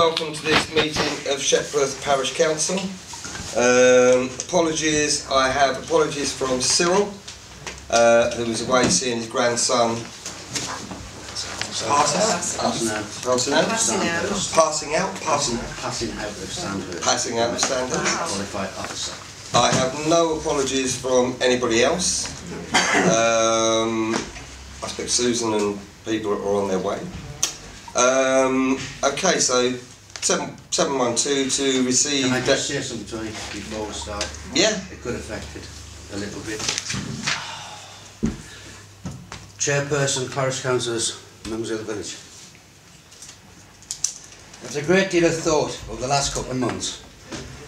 welcome to this meeting of Shepreth Parish Council. I have apologies from Cyril, who was away seeing his grandson passing out of standards. Qualified officer. I have no apologies from anybody else. I expect Susan and people are on their way. Okay, so 712 to receive. Can I just say something, Tony, before we start? Yeah. It could affect it a little bit. Chairperson, parish councillors, members of the village. After a great deal of thought over the last couple of months,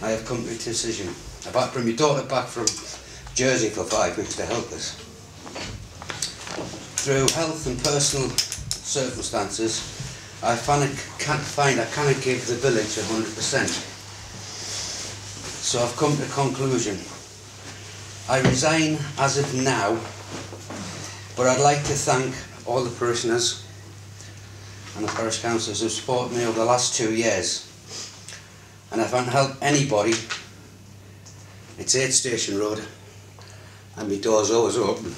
I have come to a decision. I've had to bring my daughter back from Jersey for 5 weeks to help us. Through health and personal circumstances, I cannot give the village 100%. So I've come to a conclusion. I resign as of now, but I'd like to thank all the parishioners and the parish councillors who supported me over the last 2 years. And if I can help anybody, it's 8 Station Road, and my door's always open.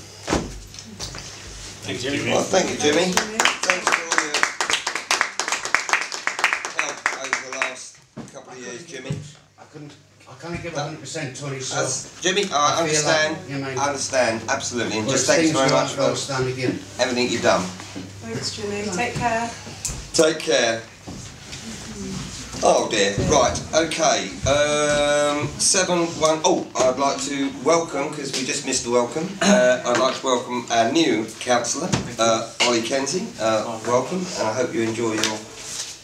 Thank you, Jimmy. Well, thank you, Jimmy. Thanks for all your help over the last couple of years, Jimmy. I can't give 100%, Tony, so... Jimmy, I understand, absolutely, and just thanks very much for everything you've done. Thanks, Jimmy. Take care. Take care. Oh dear, right, okay. 7-1, I'd like to welcome, because we just missed the welcome, I'd like to welcome our new councillor, Ollie Kenzie. Welcome, and I hope you enjoy your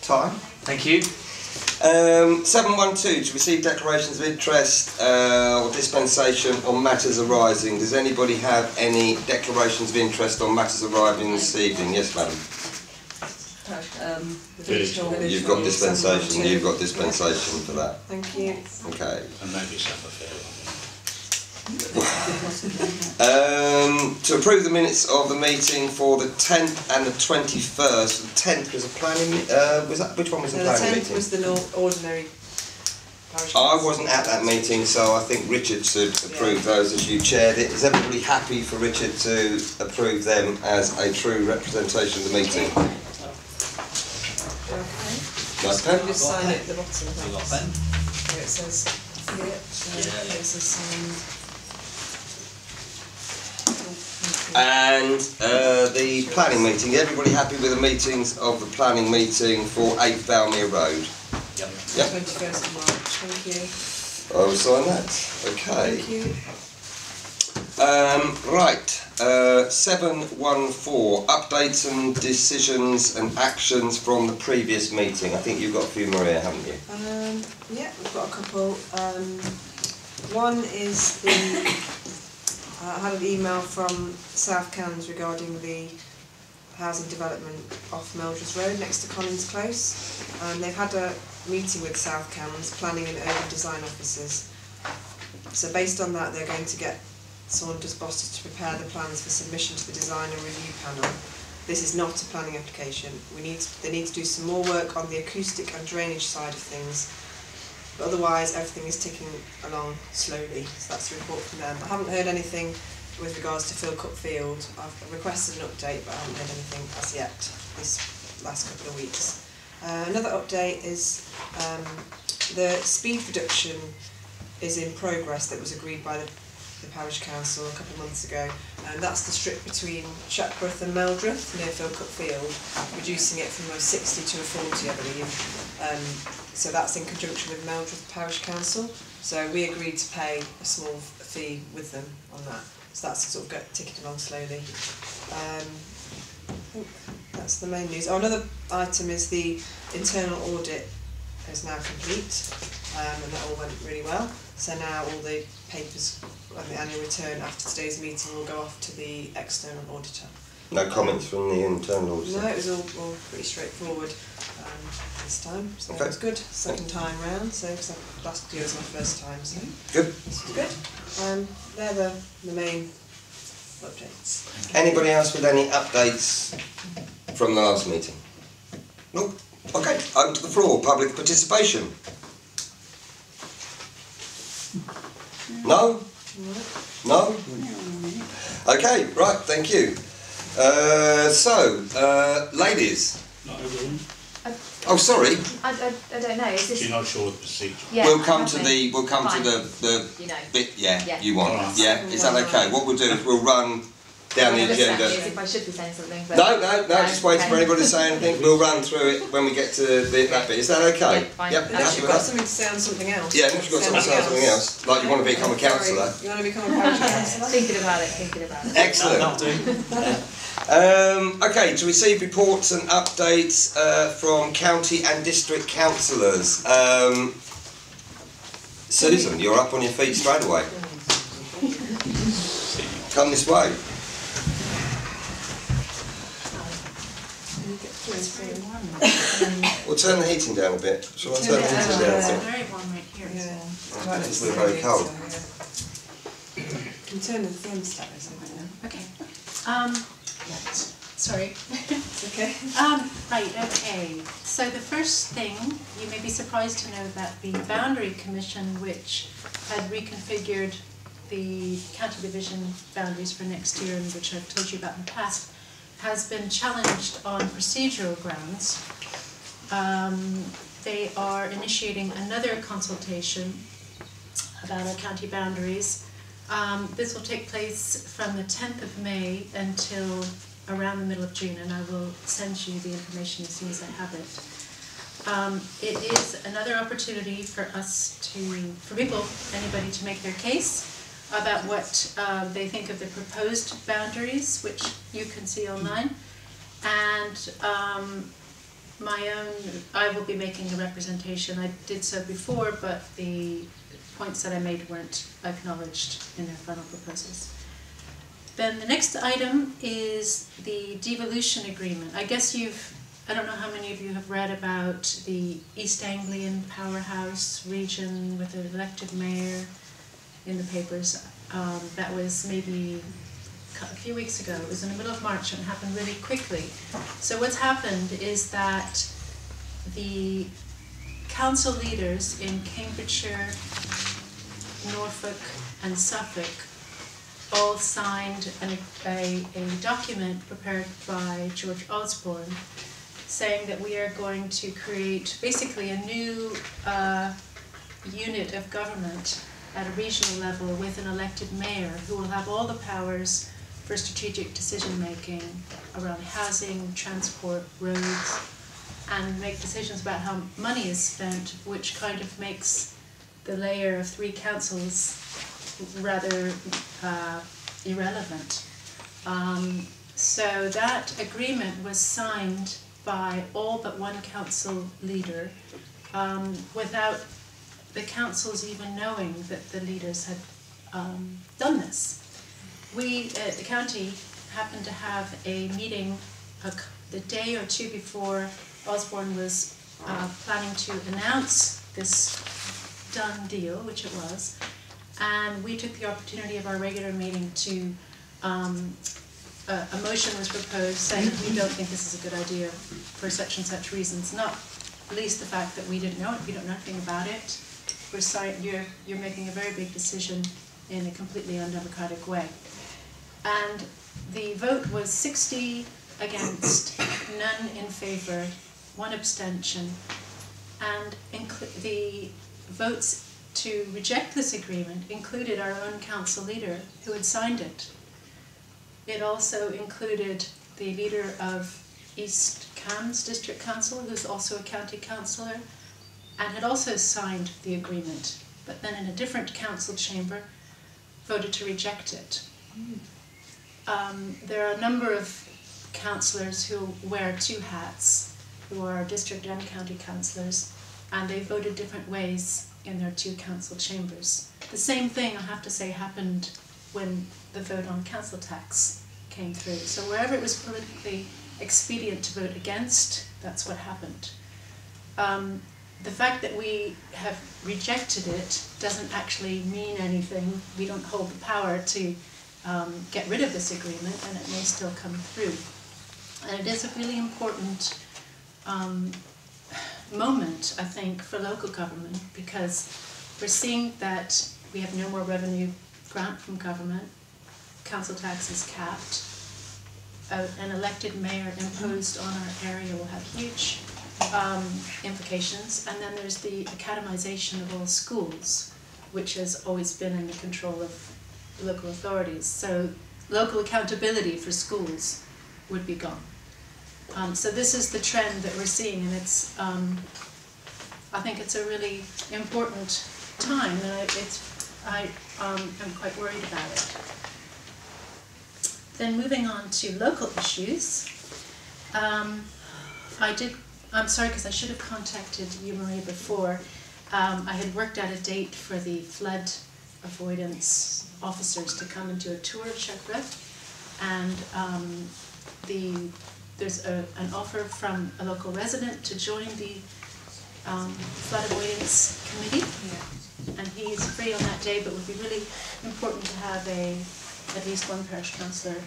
time. Thank you. 712, to receive declarations of interest or dispensation on matters arising. Does anybody have any declarations of interest on matters arising this evening? Yes, madam. You've got dispensation. You've got dispensation for that. Thank you. Okay. And maybe Shepherd. To approve the minutes of the meeting for the 10th and the 21st. The 10th was a planning. Which one was the planning meeting? The 10th was the ordinary. I wasn't at that meeting, so I think Richard should approve those as you chaired it. Is everybody happy for Richard to approve them as a true representation of the meeting? Nice pen? Just sign it at the bottom. You got a pen? Where it says here. It says signed. And the planning meeting. Everybody happy with the meetings of the planning meeting for 8 Valmere Road? Yep. 21st of March. Thank you. I will sign that. Okay. Thank you. Right. 714. Updates and decisions and actions from the previous meeting. I think you've got a few, Maria, haven't you? Yeah, we've got a couple. One is the. I had an email from South Cans regarding the housing development off Meldreth Road next to Collins Close. They've had a meeting with South Cans, planning and urban design officers. So based on that, they're going to get Saunders bosses to prepare the plans for submission to the design and review panel. This is not a planning application. They need to do some more work on the acoustic and drainage side of things. But otherwise, everything is ticking along slowly. So that's the report from them. I haven't heard anything with regards to Philcup Field. I've requested an update, but I haven't heard anything as yet this last couple of weeks. Another update is the speed reduction is in progress that was agreed by the parish council a couple of months ago, and that's the strip between Shepreth and Meldreth near Philcup Field, reducing it from a 60 to a 40, I believe. So that's in conjunction with Meldreth Parish Council. So we agreed to pay a small fee with them on that. So that's sort of ticking along slowly. I think that's the main news. Oh, another item is the internal audit is now complete, and that all went really well. So now all the papers and the annual return after today's meeting will go off to the external auditor. No comments from the internal auditor? No, it was all pretty straightforward this time, so okay. It was good. Second time round, so last year was my first time, so good. This was good. They're the main updates. Anybody else with any updates from the last meeting? Nope. Okay, open to the floor, public participation. No? No? Okay, right, thank you. Ladies. Not everyone. Oh, sorry. I don't know. Is this? You're not sure of the procedure. Yeah, We'll come to okay. the Fine. the You know. bit. Yeah, Yeah. you want. Alright. Yeah, is that okay? What we'll do is we'll run down the I understand agenda. As if I should be saying something. But No, just wait for anybody to say anything. We'll run through it when we get to that bit. Is that okay? Yeah, fine. Yep, Unless happy you've with got that? something to say on something else. Yeah, unless you've got something to say on something else, like you want to become a councillor. You want to become a parish councillor? Thinking about it. Excellent. Okay, to receive reports and updates from county and district councillors. Susan, you're up on your feet straight away. Come this way. We'll turn the heating down a bit. Shall I turn the heating down a bit? Very warm right here. Yeah. It's still very cold. You can turn the thermostat or something. Okay. Sorry. It's okay. Right, okay. So the first thing, you may be surprised to know that the Boundary Commission, which had reconfigured the county division boundaries for next year, and which I've told you about in the past, has been challenged on procedural grounds. They are initiating another consultation about our county boundaries. This will take place from the 10th of May until around the middle of June, and I will send you the information as soon as I have it. It is another opportunity for people, anybody, to make their case about what they think of the proposed boundaries, which you can see online, and I will be making a representation. I did so before, but the points that I made weren't acknowledged in their final proposals. Then the next item is the devolution agreement. I guess I don't know how many of you have read about the East Anglian powerhouse region with an elected mayor in the papers. That was maybe a few weeks ago. It was in the middle of March and happened really quickly. So what's happened is that the council leaders in Cambridgeshire, Norfolk and Suffolk all signed a document prepared by George Osborne saying that we are going to create basically a new unit of government at a regional level with an elected mayor who will have all the powers for strategic decision making around housing, transport, roads, and make decisions about how money is spent, which kind of makes the layer of 3 councils rather irrelevant. So that agreement was signed by all but one council leader without the councils even knowing that the leaders had done this. We at the county happened to have a meeting the day or two before Osborne was planning to announce this done deal, which it was, and we took the opportunity of our regular meeting to, a motion was proposed saying we don't think this is a good idea for such and such reasons, not least the fact that we didn't know it, we don't know anything about it. You're making a very big decision in a completely undemocratic way. And the vote was 60 against, none in favour, 1 abstention, and the votes to reject this agreement included our own council leader who had signed it. It also included the leader of East Cambs District Council, who's also a county councillor, and had also signed the agreement, but then in a different council chamber voted to reject it. There are a number of councillors who wear 2 hats, who are district and county councillors, and they voted different ways in their 2 council chambers. The same thing, I have to say, happened when the vote on council tax came through. So wherever it was politically expedient to vote against, that's what happened. The fact that we have rejected it doesn't actually mean anything. We don't hold the power to get rid of this agreement, and it may still come through. And it is a really important moment, I think, for local government, because we're seeing that we have no more revenue grant from government, council tax is capped, an elected mayor imposed on our area will have huge implications, and then there's the academisation of all schools, which has always been in the control of local authorities. So local accountability for schools would be gone. So this is the trend that we're seeing, and it's, I think it's a really important time, and I am quite worried about it. Then moving on to local issues, I'm sorry because I should have contacted you, Marie, before. I had worked out a date for the flood avoidance officers to come and do a tour of Shepreth, and there's an offer from a local resident to join the flood avoidance committee, and he is free on that day, but it would be really important to have at least one parish councillor.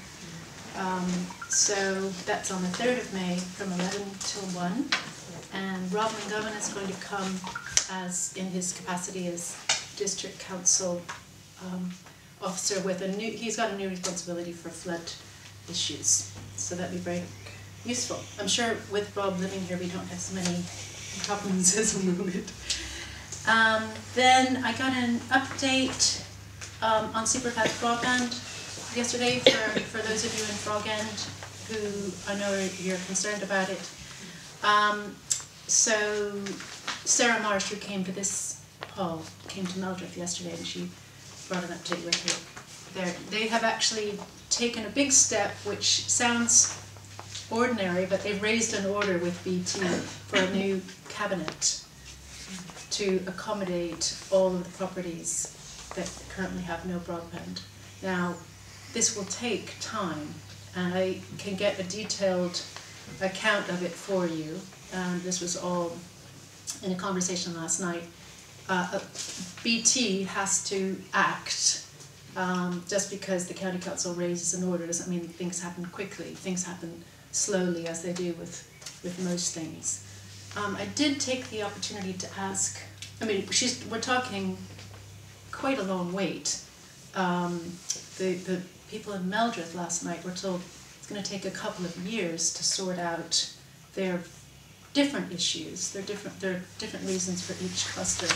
So that's on the 3rd of May from 11 till 1, and Rob McGovern is going to come as in his capacity as district council officer with he's got a new responsibility for flood issues, so that'd be very useful. I'm sure with Rob living here we don't have so many problems as a moment. Then I got an update on Shepreth broadband yesterday for those of you in Frog End who I know you're concerned about it. So Sarah Marsh, who came to this hall, came to Meldreth yesterday, and she brought an update with her. They have actually taken a big step, which sounds ordinary, but they've raised an order with BT for a new cabinet to accommodate all of the properties that currently have no broadband. Now, this will take time, and I can get a detailed account of it for you. This was all in a conversation last night. BT has to act. Just because the county council raises an order doesn't mean things happen quickly. Things happen slowly, as they do with most things. I did take the opportunity to ask, I mean, we're talking quite a long wait. The people in Meldreth last night were told it's going to take a couple of years to sort out their different issues. There are different reasons for each cluster.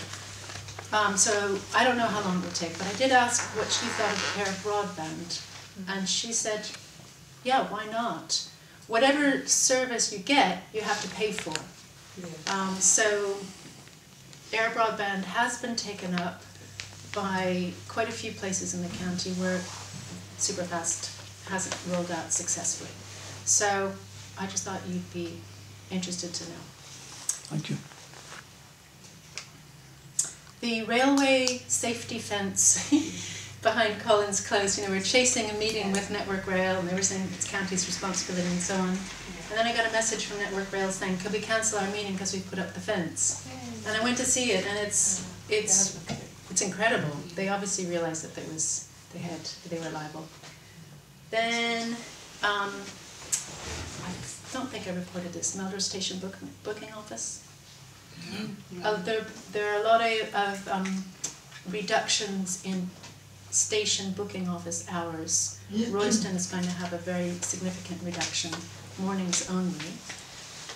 So I don't know how long it will take, but I did ask what she thought of Air broadband, and she said, yeah, why not? Whatever service you get, you have to pay for. Yeah. So Air broadband has been taken up by quite a few places in the county where Superfast hasn't rolled out successfully. So I just thought you'd be interested to know. Thank you. The railway safety fence behind Collins Close, we're chasing a meeting with Network Rail, and they were saying it's county's responsibility and so on. And then I got a message from Network Rail saying, could we cancel our meeting because we put up the fence? And I went to see it, and it's incredible. They obviously realized that they were liable. Then I don't think I reported this. Meldreth Station booking office. There are a lot of reductions in station booking office hours. Royston is going to have a very significant reduction, mornings only.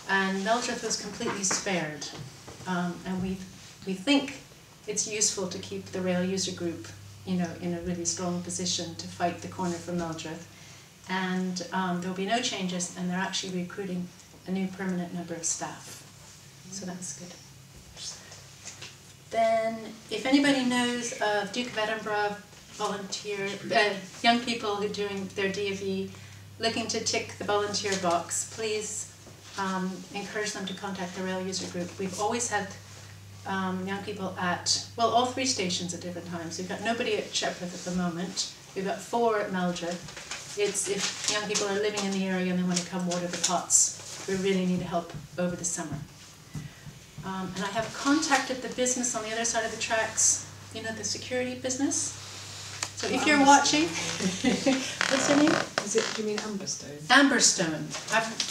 And Meldreth was completely spared. And we think it's useful to keep the rail user group, in a really strong position to fight the corner from Meldreth. And there will be no changes, and they're actually recruiting a new permanent member of staff. So that's good. Then, if anybody knows of Duke of Edinburgh young people who are doing their DFE, looking to tick the volunteer box, please encourage them to contact the rail user group. We've always had young people at, all 3 stations at different times. We've got nobody at Shepreth at the moment. We've got 4 at Meldreth. It's if young people are living in the area and they want to come water the pots, we really need help over the summer. And I have contacted the business on the other side of the tracks, the security business. So if you're watching, what's your name? Do you mean Amberstone? Amberstone.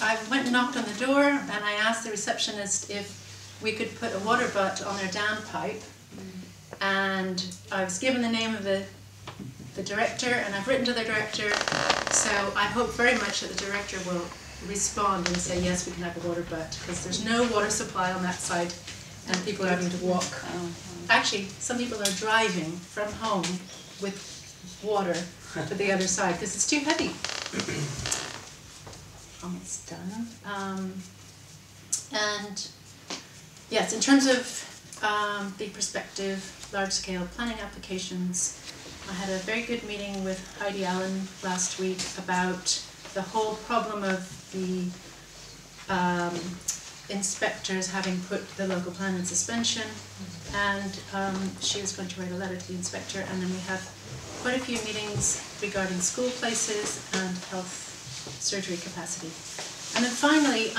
I went and knocked on the door, and I asked the receptionist if we could put a water butt on their downpipe, and I was given the name of the director, and I've written to the director, so I hope very much that the director will respond and say yes, we can have a water butt, because there's no water supply on that side and people are having to walk. Actually, some people are driving from home with water to the other side because it's too heavy. Almost done. And yes, in terms of big perspective, large-scale planning applications, I had a very good meeting with Heidi Allen last week about the whole problem of the inspectors having put the local plan in suspension, and she was going to write a letter to the inspector, and then we have quite a few meetings regarding school places and health surgery capacity. And then finally,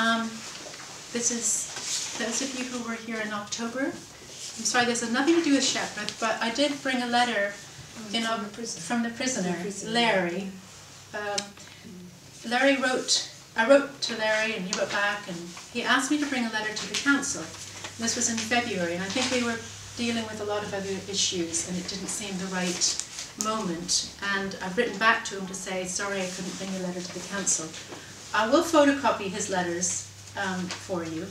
this is those of you who were here in October. I'm sorry, this has nothing to do with Shepreth, but I did bring a letter from the prisoner, Larry. I wrote to Larry and he wrote back, and he asked me to bring a letter to the council. This was in February, and I think they were dealing with a lot of other issues and it didn't seem the right moment. And I've written back to him to say, sorry, I couldn't bring a letter to the council. I will photocopy his letters for you,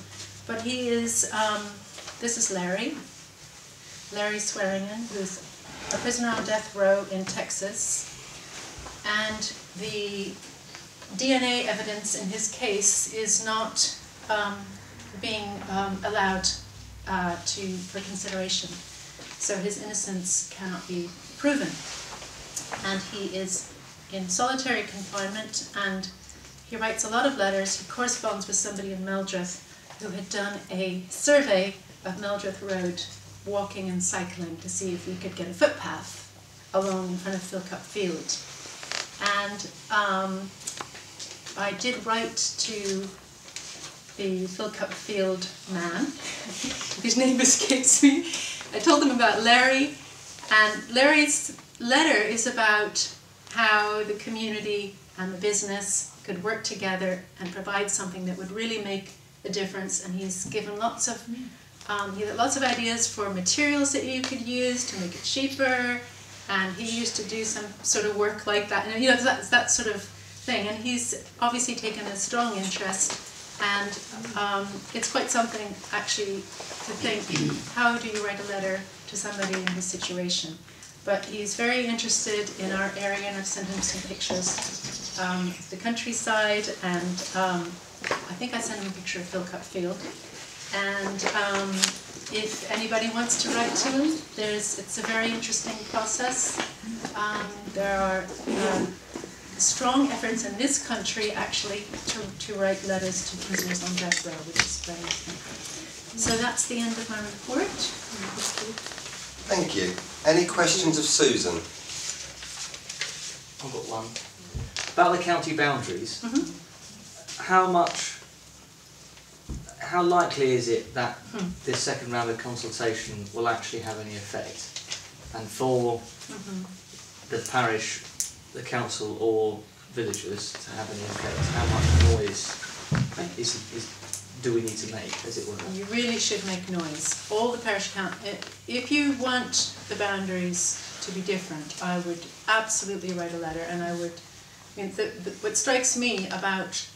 but he is, this is Larry Swearingen, who's a prisoner on death row in Texas, and the DNA evidence in his case is not being allowed for consideration, so his innocence cannot be proven. And he is in solitary confinement, and he writes a lot of letters. He corresponds with somebody in Meldreth who had done a survey of Meldreth Road, walking and cycling, to see if we could get a footpath along in front of Philcup Field. And I did write to the Philcup Field man, whose name escapes me. I told them about Larry, and Larry's letter is about how the community and the business could work together and provide something that would really make a difference. And he's given lots of ideas for materials that you could use to make it cheaper. And he used to do some sort of work like that, and that sort of thing. And he's obviously taken a strong interest, and it's quite something actually to think, how do you write a letter to somebody in this situation? But he's very interested in our area, and I've sent him some pictures of the countryside, and I think I sent him a picture of Philcup Field. And if anybody wants to write to him, it's a very interesting process. There are strong efforts in this country actually to write letters to prisoners on death row, which is very interesting. So that's the end of my report. Thank you. Any questions of Susan? I've got one. About the county boundaries, how likely is it that this second round of consultation will actually have any effect? And for the parish, the council or villagers to have any effect, how much noise do we need to make, as it were? You really should make noise. All the parish if you want the boundaries to be different, I would absolutely write a letter, and I would, what strikes me about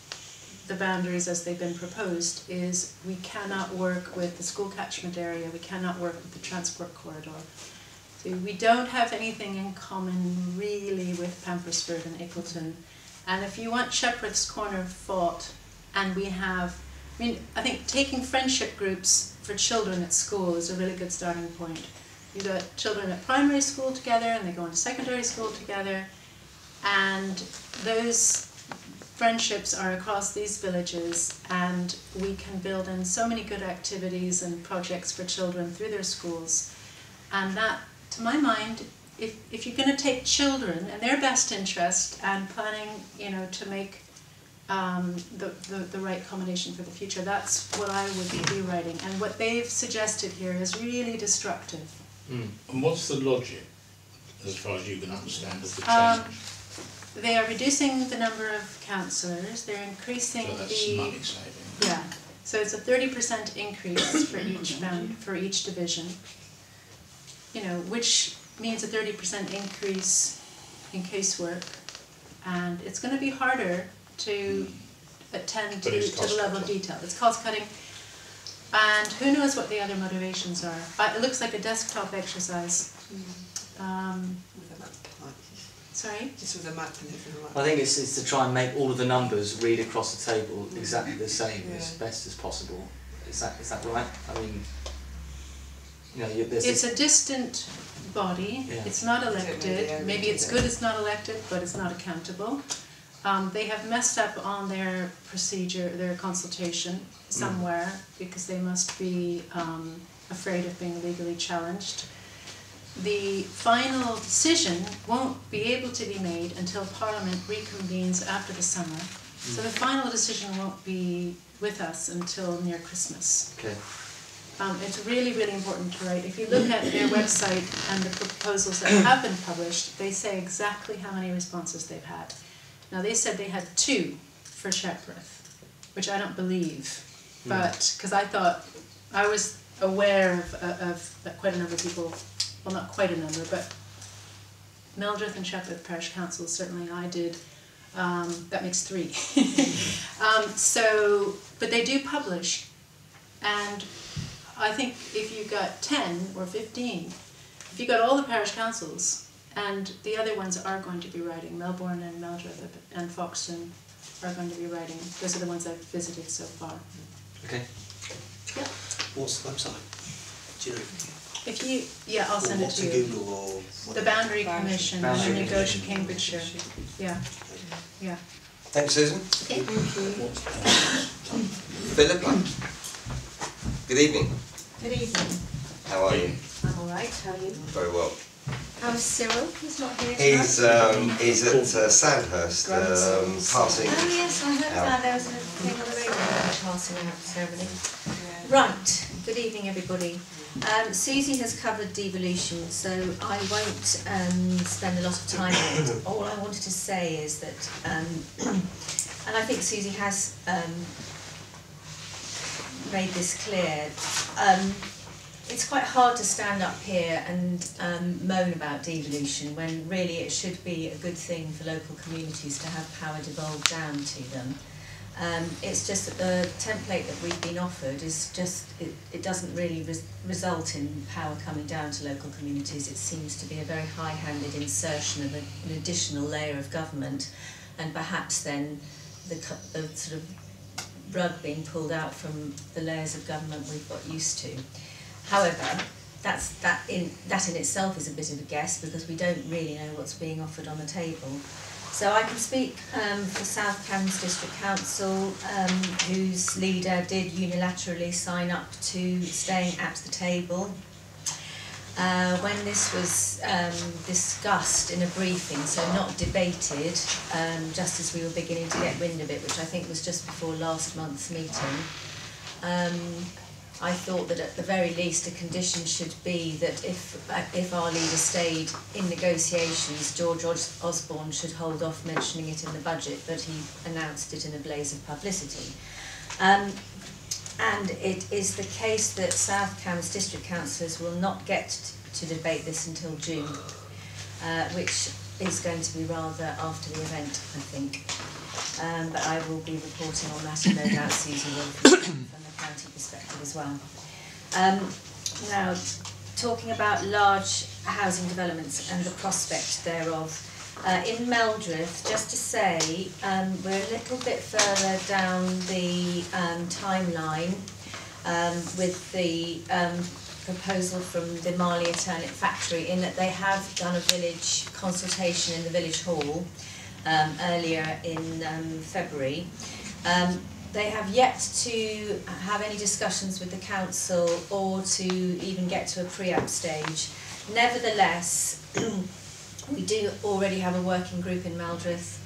the boundaries as they've been proposed is we cannot work with the school catchment area, we cannot work with the transport corridor. So we don't have anything in common really with Pampersford and Ickleton. And if you want Shepreth's corner fought, and we have, I think taking friendship groups for children at school is a really good starting point. You've got children at primary school together, and they go into secondary school together, and those friendships are across these villages, and we can build in so many good activities and projects for children through their schools. And that, to my mind, if you're going to take children and their best interest and planning, to make the right combination for the future, that's what I would be writing. And what they've suggested here is really destructive. And what's the logic, as far as you can understand, of the change? They are reducing the number of councillors. They're increasing So that's money saving. Yeah, So it's a 30% increase for each division. You know, which means a 30% increase in casework, and it's going to be harder to attend to the level of detail. It's cost cutting, and who knows what the other motivations are. It looks like a desktop exercise. With a map. Sorry? Just with a map and everything like I think it's to try and make all of the numbers read across the table exactly the same as best as possible. Is that right? I mean, you know, it's a distant body. Yeah. It's not elected. Maybe it's good it's not elected, but it's not accountable. They have messed up on their procedure, their consultation somewhere, because they must be afraid of being legally challenged. The final decision won't be able to be made until Parliament reconvenes after the summer. So the final decision won't be with us until near Christmas. Okay. It's really, really important to write. If you look at their website and the proposals that have been published, they say exactly how many responses they've had. Now, they said they had 2 for Shepreth, which I don't believe, but because I was aware of quite a number of people, well, not quite a number, but Meldreth and Shepreth Parish Council, certainly I did. That makes 3. But they do publish, and I think if you got 10 or 15, if you got all the parish councils, and the other ones are going to be writing, Melbourne and Meldreth and Foxton are going to be writing. Those are the ones I've visited so far. Okay. Yeah. What's the website? Do you know? If you, I'll send it to you. Google or The Boundary Commission, Boundary and Negotiate Commission. Cambridgeshire. Yeah. Yeah. Thanks, Susan. Okay. Thank you. Philippa. Good evening. Good evening. How are you? I'm alright, how are you? Very well. How's Cyril? He's not here He's tonight. he's at Sandhurst, passing. Oh yes, I heard out. that. There was a thing on the radio about the passing out ceremony. Right, good evening everybody. Susie has covered devolution, so I won't spend a lot of time on it. All I wanted to say is that, and I think Susie has made this clear, it's quite hard to stand up here and moan about devolution when really it should be a good thing for local communities to have power devolved down to them. It's just that the template that we've been offered is just, it doesn't really result in power coming down to local communities. It seems to be a very high-handed insertion of an additional layer of government, and perhaps then the sort of rug being pulled out from the layers of government we've got used to. However, that in itself is a bit of a guess, because we don't really know what's being offered on the table. So I can speak for South Cambs District Council, whose leader did unilaterally sign up to staying at the table. When this was discussed in a briefing, so not debated, just as we were beginning to get wind of it, which I think was just before last month's meeting, I thought that at the very least a condition should be that if our leader stayed in negotiations, George Osborne should hold off mentioning it in the budget, but he announced it in a blaze of publicity. And it is the case that South Cambs District Councillors will not get to debate this until June, which is going to be rather after the event, I think. But I will be reporting on that, and no doubt Susie will from the county perspective as well. Now, talking about large housing developments and the prospect thereof, in Meldreth, just to say, we're a little bit further down the timeline with the proposal from the Marley Eternit factory, in that they have done a village consultation in the village hall earlier in February. They have yet to have any discussions with the council or to even get to a pre-app stage. Nevertheless, we do already have a working group in Meldreth.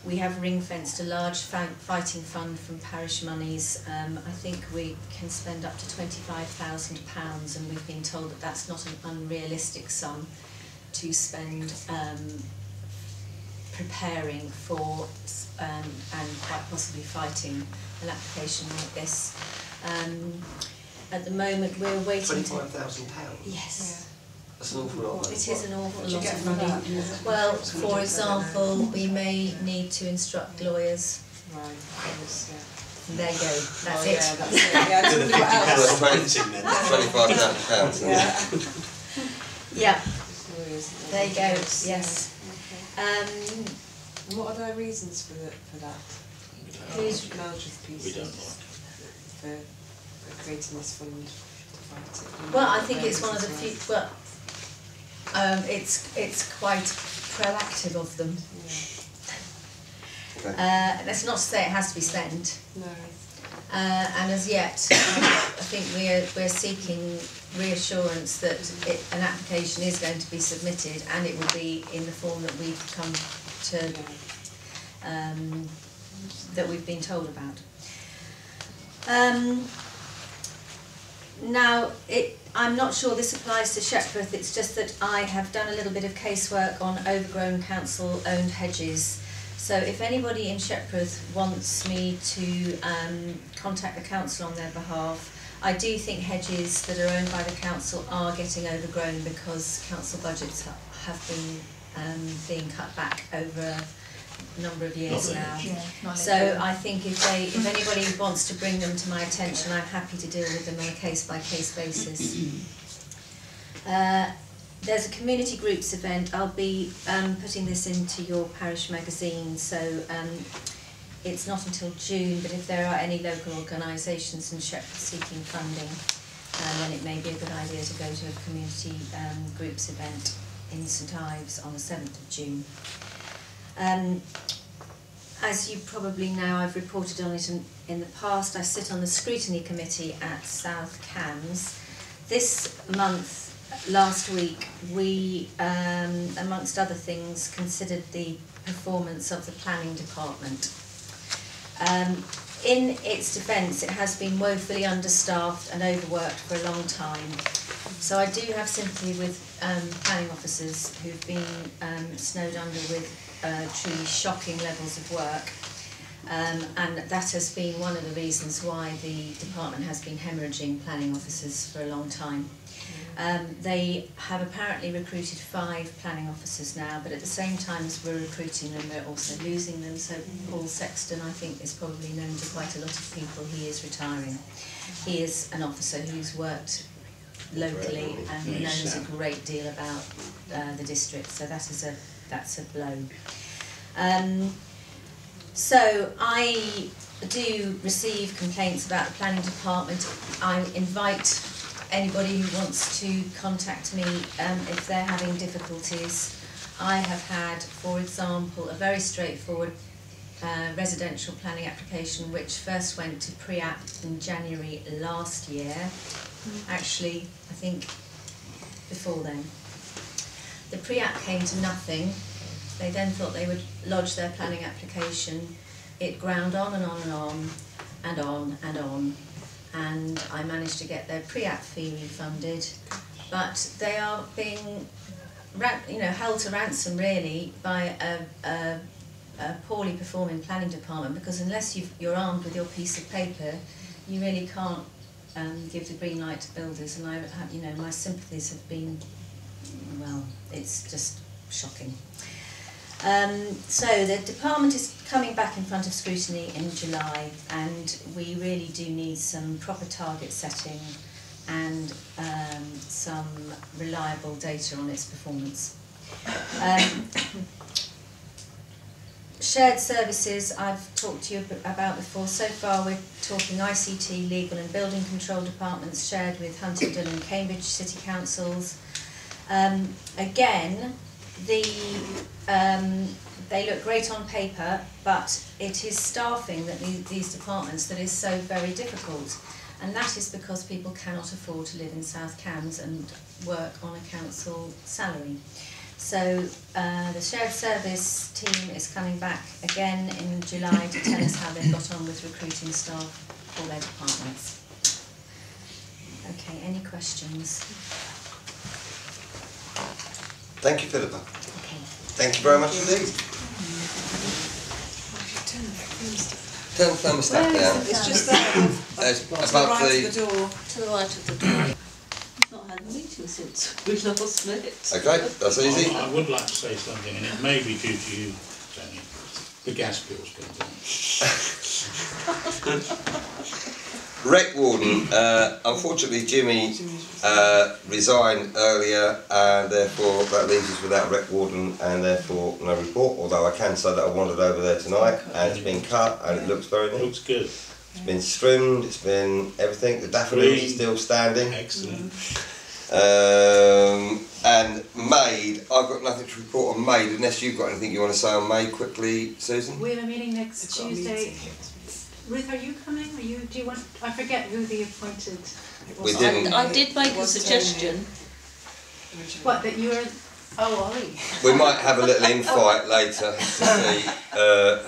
We have ring-fenced a large fighting fund from parish monies. I think we can spend up to £25,000, and we've been told that that's not an unrealistic sum to spend preparing for and quite possibly fighting an application like this. At the moment, we're waiting to... £25,000. Yes. That's an awful lot. It is an awful What do you lot get of for money. that? Well, for example, we may need to instruct lawyers. Right, yes, yeah. There you go, that's Oh, it. yeah, that's it. Yeah, To the it's what else. £50 printing then. £25,000. Yeah. Yeah, there you go, yes. And what are their reasons for that? Who's- Meldrew's piece We don't know. for creating this fund to fight it? Well, I think it's one of the few, well, it's quite proactive of them. That's not to say it has to be spent. No. And as yet, I think we're seeking reassurance that an application is going to be submitted and it will be in the form that we've come to, that we've been told about. Now, I'm not sure this applies to Shepreth, it's just that I have done a little bit of casework on overgrown council-owned hedges. So if anybody in Shepreth wants me to contact the council on their behalf, I do think hedges that are owned by the council are getting overgrown because council budgets have been being cut back over a number of years now. So I think if anybody wants to bring them to my attention, I'm happy to deal with them on a case-by-case basis. There's a community groups event. I'll be putting this into your parish magazine, so it's not until June, but if there are any local organisations in Shepreth seeking funding, then it may be a good idea to go to a community groups event in St Ives on the 7th of June. As you probably know, I've reported on it in the past. I sit on the scrutiny committee at South Cams. This month, last week, we, amongst other things, considered the performance of the planning department. In its defence, it has been woefully understaffed and overworked for a long time. So I do have sympathy with planning officers who've been snowed under with truly shocking levels of work. And that has been one of the reasons why the department has been hemorrhaging planning officers for a long time. They have apparently recruited 5 planning officers now, but at the same time as we're recruiting them, we're also losing them. So Paul Sexton, I think, is probably known to quite a lot of people. He is retiring. He is an officer who's worked locally and knows a great deal about the district. So that's a blow. So I do receive complaints about the planning department. I invite anybody who wants to contact me if they're having difficulties. I have had, for example, a very straightforward residential planning application which first went to pre-app in January last year. Actually, I think before then. The pre-app came to nothing. They then thought they would lodge their planning application. It ground on and on and on and on and on. And I managed to get their pre-app fee refunded, but they are being, held to ransom really by a poorly performing planning department, because unless you're armed with your piece of paper, you really can't give the green light to builders. And my sympathies have been, well, it's just shocking. So the department is coming back in front of scrutiny in July, and we really do need some proper target setting and some reliable data on its performance. Shared services I've talked to you about before. So far we're talking ICT, legal and building control departments shared with Huntingdon and Cambridge City Councils. Again, they look great on paper, but it is staffing that these departments that is so very difficult, and that is because people cannot afford to live in South Cams and work on a council salary. So the shared service team is coming back again in July to tell us how they've got on with recruiting staff for their departments. Okay, any questions? Thank you, Philippa. Okay. Thank you very much indeed. Turn the thermostat Where is down. it? It's just there, There's to the above right the. of the door. To the right of the door. We've not had a meeting since we last met. Okay, that's easy. I would like to say something, and it may be due to you, Tony. The gas bill's gone down. Rec warden, unfortunately Jimmy resigned earlier, and therefore that leaves us without a rec warden and therefore no report, although I can say that I wandered over there tonight and it's been cut and it looks very It neat. looks good. It's been trimmed, it's been everything, the daffodils are still standing. Excellent. And Maid, I've got nothing to report on Maid unless you've got anything you want to say on Maid quickly, Susan? We have a meeting next They've got a Tuesday. meeting. Ruth, are you coming? Do you want, I forget who the appointed We was. didn't. I did make It a was suggestion. What, that you're, oh, Ollie. We might have a little infight later to see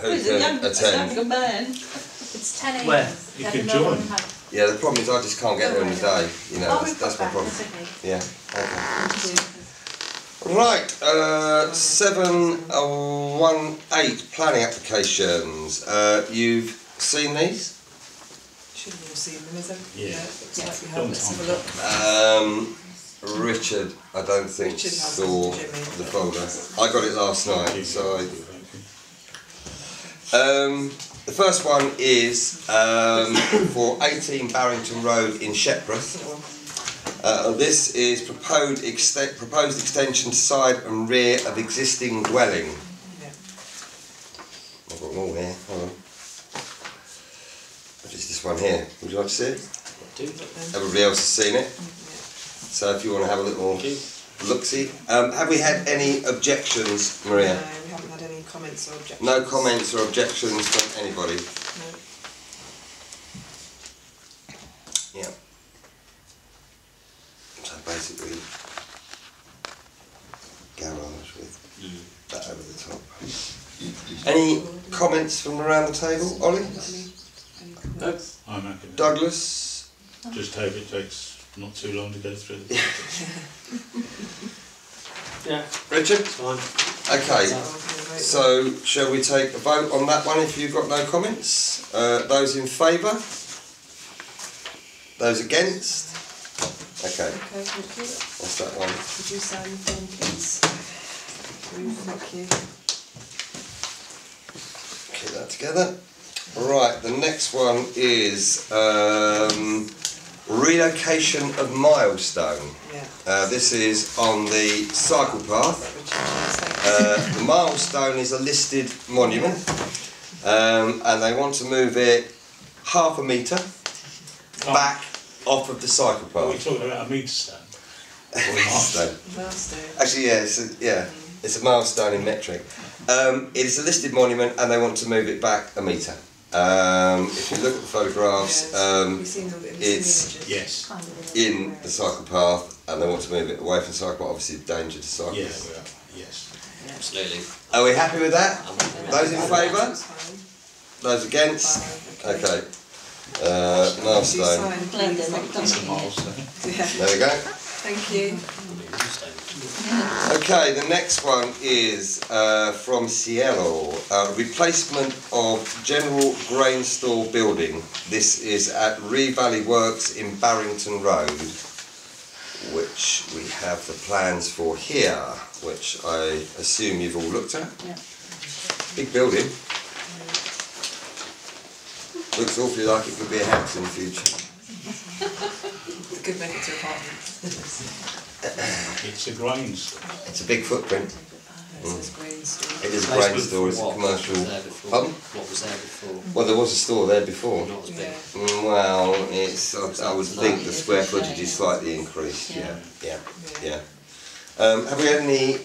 who He's a can younger, attend. younger man. It's 10 a.m. Where? You at can the Melbourne join. Pub. Yeah, the problem is I just can't get there in the day, you know, I'll that's report my back, problem. that's okay. Yeah, okay. Right, 718 planning applications. You've seen these? Should have all seen them, is there? Yeah. Looks like we have. Don't Let's have a look. Richard, I don't think Richard has saw them, Jimmy. the folder. I got it last night, so the first one is for 18 Barrington Road in Shepreth. This is proposed extension to side and rear of existing dwelling. Yeah. I've got them all here, hold on. Just this one here, would you like to see it? Everybody else has seen it, so if you want to have a little look-see. Have we had any objections, Maria? No, we haven't had any comments or objections. No comments or objections from anybody? No. Yeah. So basically, garage with that over the top. Any comments from around the table? Ollie? Any comments? I'm happy. Douglas? Just hope it takes not too long to go through the Yeah, Richard? fine. Okay, so shall we take a vote on that one if you've got no comments? Those in favour? Those against? Okay, Okay, thank you. that's that one. Could you sign them, please? Thank you. Keep that together. Right, the next one is relocation of Milestone. Yeah. This is on the cycle path. The Milestone is a listed monument, and they want to move it half a metre back off of the cycle Are we path. talking about a metre stone? Milestone. Milestone. Actually, yeah, it's a milestone in metric. It is a listed monument, and they want to move it back a metre. If you look at the photographs, We've seen the it's- images. Yes. in the cycle path, and they want to move it away from the cycle path, obviously danger to cyclists. Yeah, we are. Yes. Absolutely. Are we happy with that? Those in favour? That's fine. Those against? Fine, Okay. Could you Milestone. sign, Glad please? they're not It's a dumping it. milestone. Yeah. There we go. Thank you. Okay, the next one is from Cielo. Replacement of general grain store building. This is at Ree Valley Works in Barrington Road, which we have the plans for here, which I assume you've all looked at. Yeah. Big building. Looks awfully like it could be a house in the future. It could make it to apartments. It's a grain store. It's a big footprint. It says grain store. It is a grain store, it's a commercial. Pardon? What was there before? Well, there was a store there before. Not as big. Yeah. Well, it's, I would think the square footage is slightly increased, yeah. Have we had any,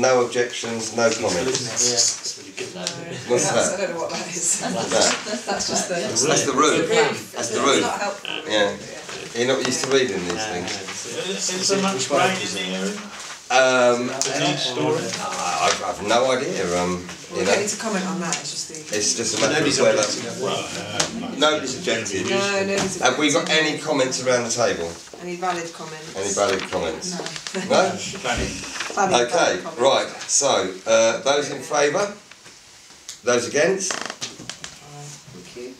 no objections, no comments? It's really good though. What's I that? don't know what that is. That? That's just the That's the roof. That's the It's roof. not helpful. Yeah. You're not used to reading these things. Is there much rain in the area? Does it need storing? I've no idea. We You don't know, need to comment on that, it's just the... it's just a matter of whether Well, nobody's objected. No, nobody's... Have we got any comments around the table? Any valid comments? Any valid comments? No. No? planning. Valid Okay, comments. right, so, those in favour? Those against? Thank you.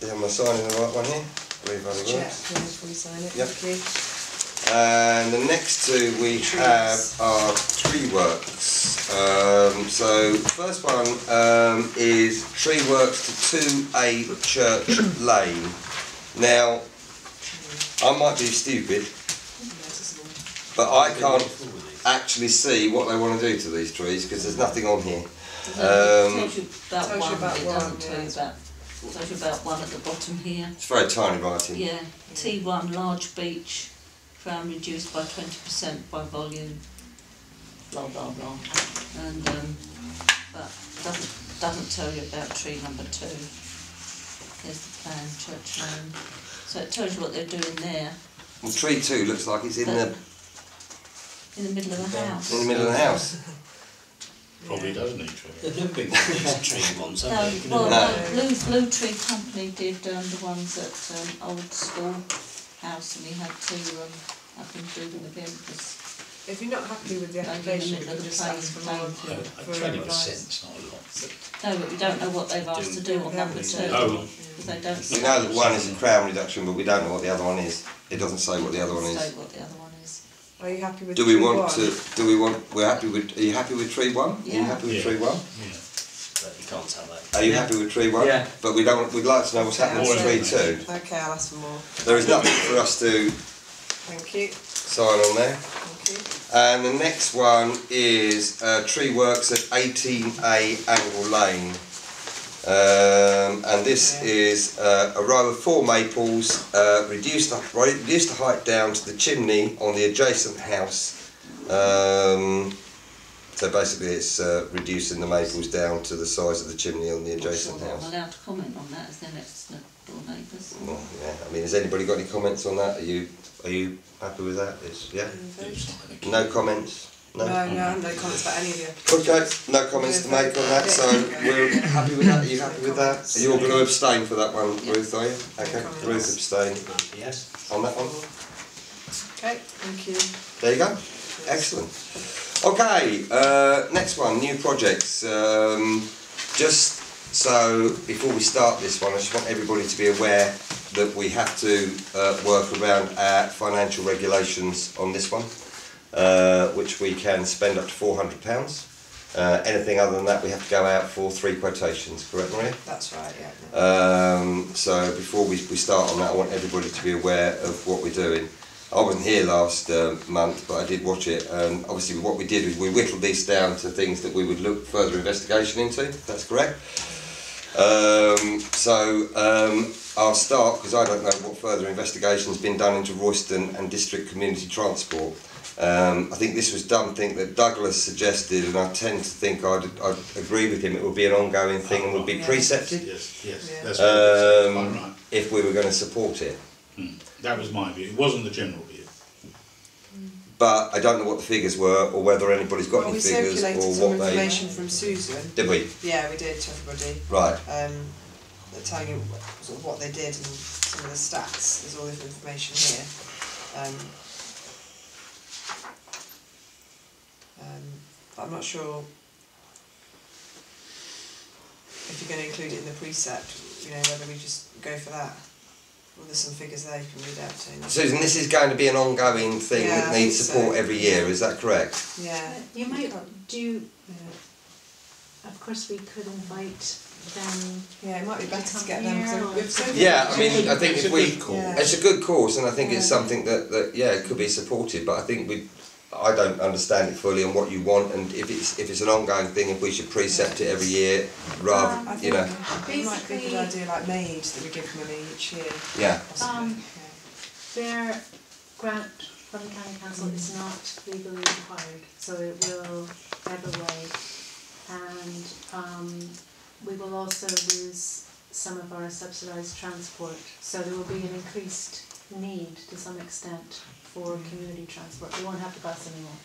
Am I signing the right one here? Revalue Check, Works. yeah, before you sign it. Yep. Thank you. And the next two we have are tree works. So first one is tree works to 2A Church Lane. Now, I might be stupid, but I can't actually see what they want to do to these trees because there's nothing on here. Tells you about tells you one, about it one, doesn't tell you yeah. about, tells you about one at the bottom here. It's very tiny writing. Yeah, T1 large beech, crown reduced by 20% by volume, blah blah blah. And but doesn't tell you about tree number 2. There's the plan, Church Lane. So it tells you what they're doing there. Well, tree 2 looks like it's in But- the middle of the house. in the middle of the house. Probably does need tree. They've never been these tree ones, have No, they? You can well, never- No. Blue Tree Company did the ones at Old School House, and we had to up and do them again because If you're not happy with the Like in the application, middle you of can the just ask for plain more plain. A for 20%'s advice. not a lot. no, but we don't know what they've asked to do on number 2 Oh, because they don't We know that one is a crown reduction, but we don't know what the other one is. It doesn't say what the other one is. state what the other one is. Are you happy with Do we tree want one? to? Do we want? We're happy with. Are you happy with tree 1? Are you Yeah. happy with Yeah. tree 1? yeah. But you can't tell that. Are you Yeah. happy with tree 1? Yeah. But we don't. We'd like to know what's happening More to tree information. 2. Okay, I'll ask for more. There is nothing for us to Thank you. sign on there. Thank you. And the next one is tree works at 18A Angle Lane. And this is a row of 4 maples, reduced the height down to the chimney on the adjacent house. So basically it's reducing the maples down to the size of the chimney on the I'm not adjacent sure that house. I'm allowed to comment on that as their next door neighbours. Well, yeah, I mean, has anybody got any comments on that? Are you happy with that? Yeah? No comments? No, no, no comments about any of you. Okay, no comments to make on that, so we're happy with that. Are you happy with that? Are you all going to abstain for that one, Ruth, are you? Okay, comments. Ruth abstain Yes. on that one. Okay, thank you. There you go. Excellent. Okay, next one, new projects. Just so before we start this one, I just want everybody to be aware that we have to work around our financial regulations on this one, which we can spend up to £400. Anything other than that, we have to go out for 3 quotations. Correct, Maria? That's right, yeah. So before we start on that, I want everybody to be aware of what we're doing. I wasn't here last month, but I did watch it, and obviously what we did is we whittled these down to things that we would look further investigation into, if that's correct. I'll start, because I don't know what further investigation has been done into Royston and District Community Transport. I think this was done, thing that Douglas suggested, and I tend to think I'd agree with him, it would be an ongoing thing and would be Yeah. precepted Yes, yes. Yeah. That's quite right. if we were going to support it. That was my view. It wasn't the general view. But I don't know what the figures were, or whether anybody's got Well, any we figures, circulated or some what they... information from Susan. Did we? Yeah, we did to everybody. Right. They're telling you sort of what they did and some of the stats. There's all this information here. But I'm not sure if you're going to include it in the precept, you know, whether we just go for that. Well, there's some figures there you can read out to. Susan, this is going to be an ongoing thing Yeah, that I needs think support so. every year, is that correct? Yeah. You might do, of course we could invite them. Yeah, it might be better to Come get them. here Cause or- we've so Yeah, I mean, I think It's if a we... good call. Yeah. It's a good course, and I think it's Yeah. something that yeah, it could be supported, but I think I don't understand it fully on what you want, and if it's an ongoing thing, if we should precept it every year, rather, I you think know... it might be a good idea, like maids, that we give money each year. Yeah. Possibly. Their grant from the county council is not legally required, so it will ebb away. And we will also lose some of our subsidised transport, so there will be an increased need to some extent for community transport. We won't have the bus anymore.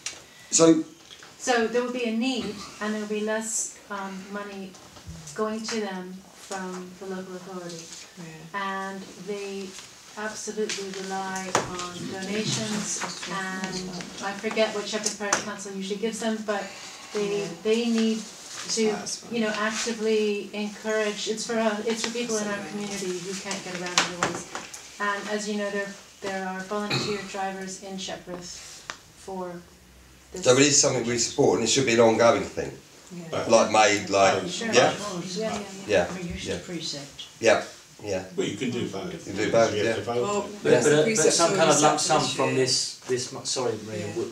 So, there will be a need, and there will be less money going to them from the local authority. Yeah. And they absolutely rely on donations, and I forget what Shepreth Parish Council usually gives them, but they need to, you know, actively encourage. It's for people in our community who can't get around otherwise. And as you know, there are volunteer drivers in Shepreth for this. So it is something we support, and it should be an ongoing thing. Yeah. Like made, like Sure. yeah, Yeah. yeah, yeah. Well, you can do both. You can do both, You have yeah. to vote. Well, But some kind of lump sum this from year. this sorry Maria, Yeah.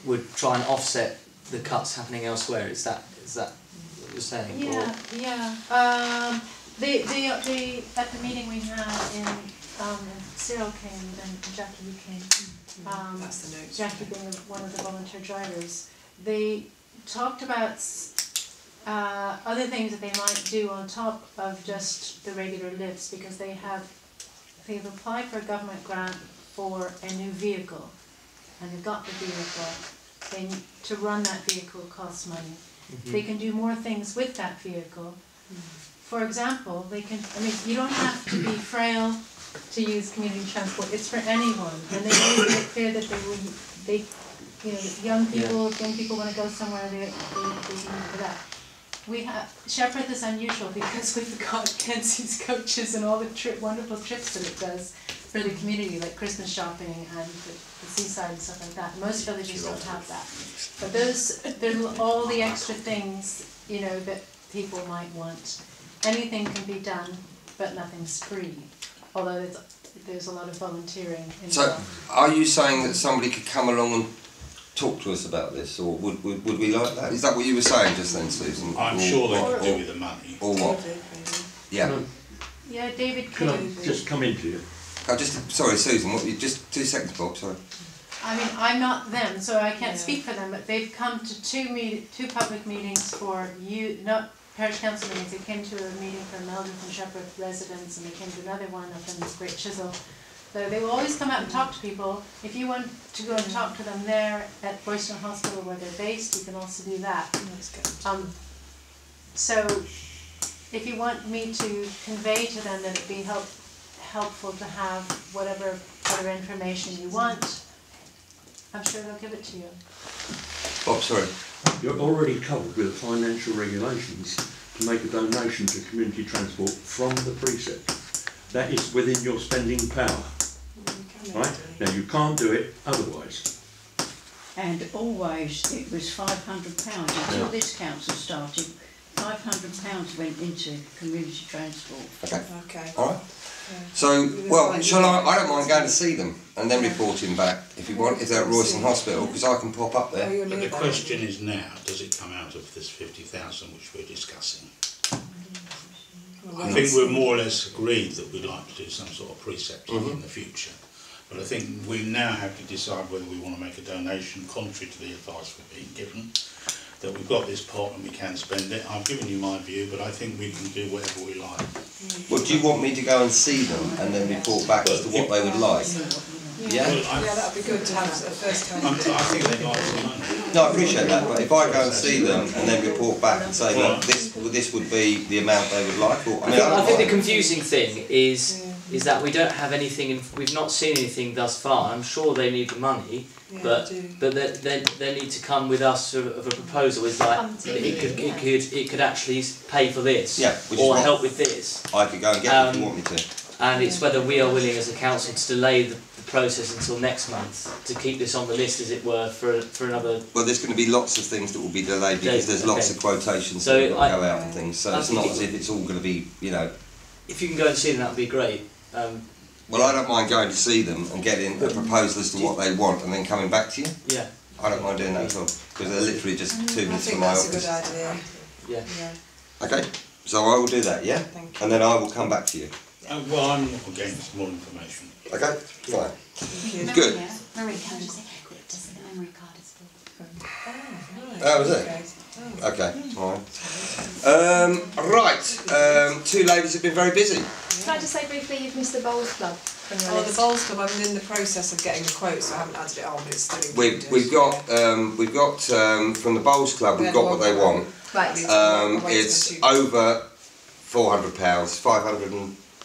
would try and offset the cuts happening elsewhere. Is that what you're saying? Yeah, yeah. At the meeting we had in Cyril came and Jackie came. That's the notes. Jackie being one of the volunteer drivers. They talked about other things that they might do on top of just the regular lifts, because they've applied for a government grant for a new vehicle, and they've got the vehicle. To run that vehicle costs money. They can do more things with that vehicle. For example, you don't have to be frail to use community transport. It's for anyone, and they made it clear that young people want to go somewhere, they need for that. Shepreth is unusual because we've got Kenzie's coaches and all the wonderful trips that it does for the community, like Christmas shopping and the seaside and stuff like that. Most villages don't have that. But there's all the extra things, you know, that people might want. Anything can be done, but nothing's free. Although there's a lot of volunteering involved. So, are you saying that somebody could come along and talk to us about this, or would we like that? Is that what you were saying just then, Susan? I'm sure they could do with the money. Or what? Yeah. Yeah, David Can I came. just come into you? Sorry, Susan. Just 2 seconds, Bob. Sorry. I mean, I'm not them, so I can't speak for them. But they've come to two public meetings for not parish council meetings. They came to a meeting for Meldon and Shepreth residents, and they came to another one up in Great Chisel. So they will always come out and talk to people. If you want to go and talk to them there at Boyston Hospital where they're based, you can also do that. So if you want me to convey to them that it'd be helpful to have whatever other information you want, I'm sure they'll give it to you. Bob, sorry. You're already covered with financial regulations to make a donation to community transport from the precept. That is within your spending power. Right? Now you can't do it otherwise. And always it was £500 until this council started. £500 went into community transport. Okay. All right. So, well, shall I don't mind going to see them and then reporting back if you want, if they're at Royston Hospital, because I can pop up there. But the question is now, does it come out of this 50,000 which we're discussing? I think we're more or less agreed that we'd like to do some sort of precepting in the future. But I think we now have to decide whether we want to make a donation contrary to the advice we're being given. That we've got this pot and we can spend it. I've given you my view, but I think we can do whatever we like. Well, do you want me to go and see them and then report back as to what they would like? Yeah? Yeah, that'd be good to have a first time. I think they'd like some money. No, I appreciate that, but if I go and see them and then report back and say, look, this would be the amount they would like, or I think the confusing thing is that we don't have anything, we've not seen anything thus far. I'm sure they need the money, but they need to come with us of a proposal. Is like it could actually pay for this, or help with this. I could go and get it if you want me to. And it's whether we are willing as a council to delay the process until next month to keep this on the list, as it were, for another. Well, there's going to be lots of things that will be delayed because there's lots of quotations that will go out and things. So it's not as if it's all going to be, you know. If you can go and see them, that would be great. Well, I don't mind going to see them and getting a proposal as to what they want and then coming back to you. Yeah. I don't mind doing that at all because they're literally just 2 minutes from my office. I think that's a good idea. Yeah. Okay, so I will do that, yeah? Thank you. And then I will come back to you. Well, I'm not against more information. Okay, fine. Thank Good. Marie, can I just say very quick, just the memory card is full. Oh, was it? Okay, alright. 2 ladies have been very busy. Can I just say briefly, you've missed the Bowls Club from your list. The Bowls Club, I'm in the process of getting a quote, so I haven't added it on, but it's still included. We've got from the Bowls Club, we've got what they want. Right. It's over £400,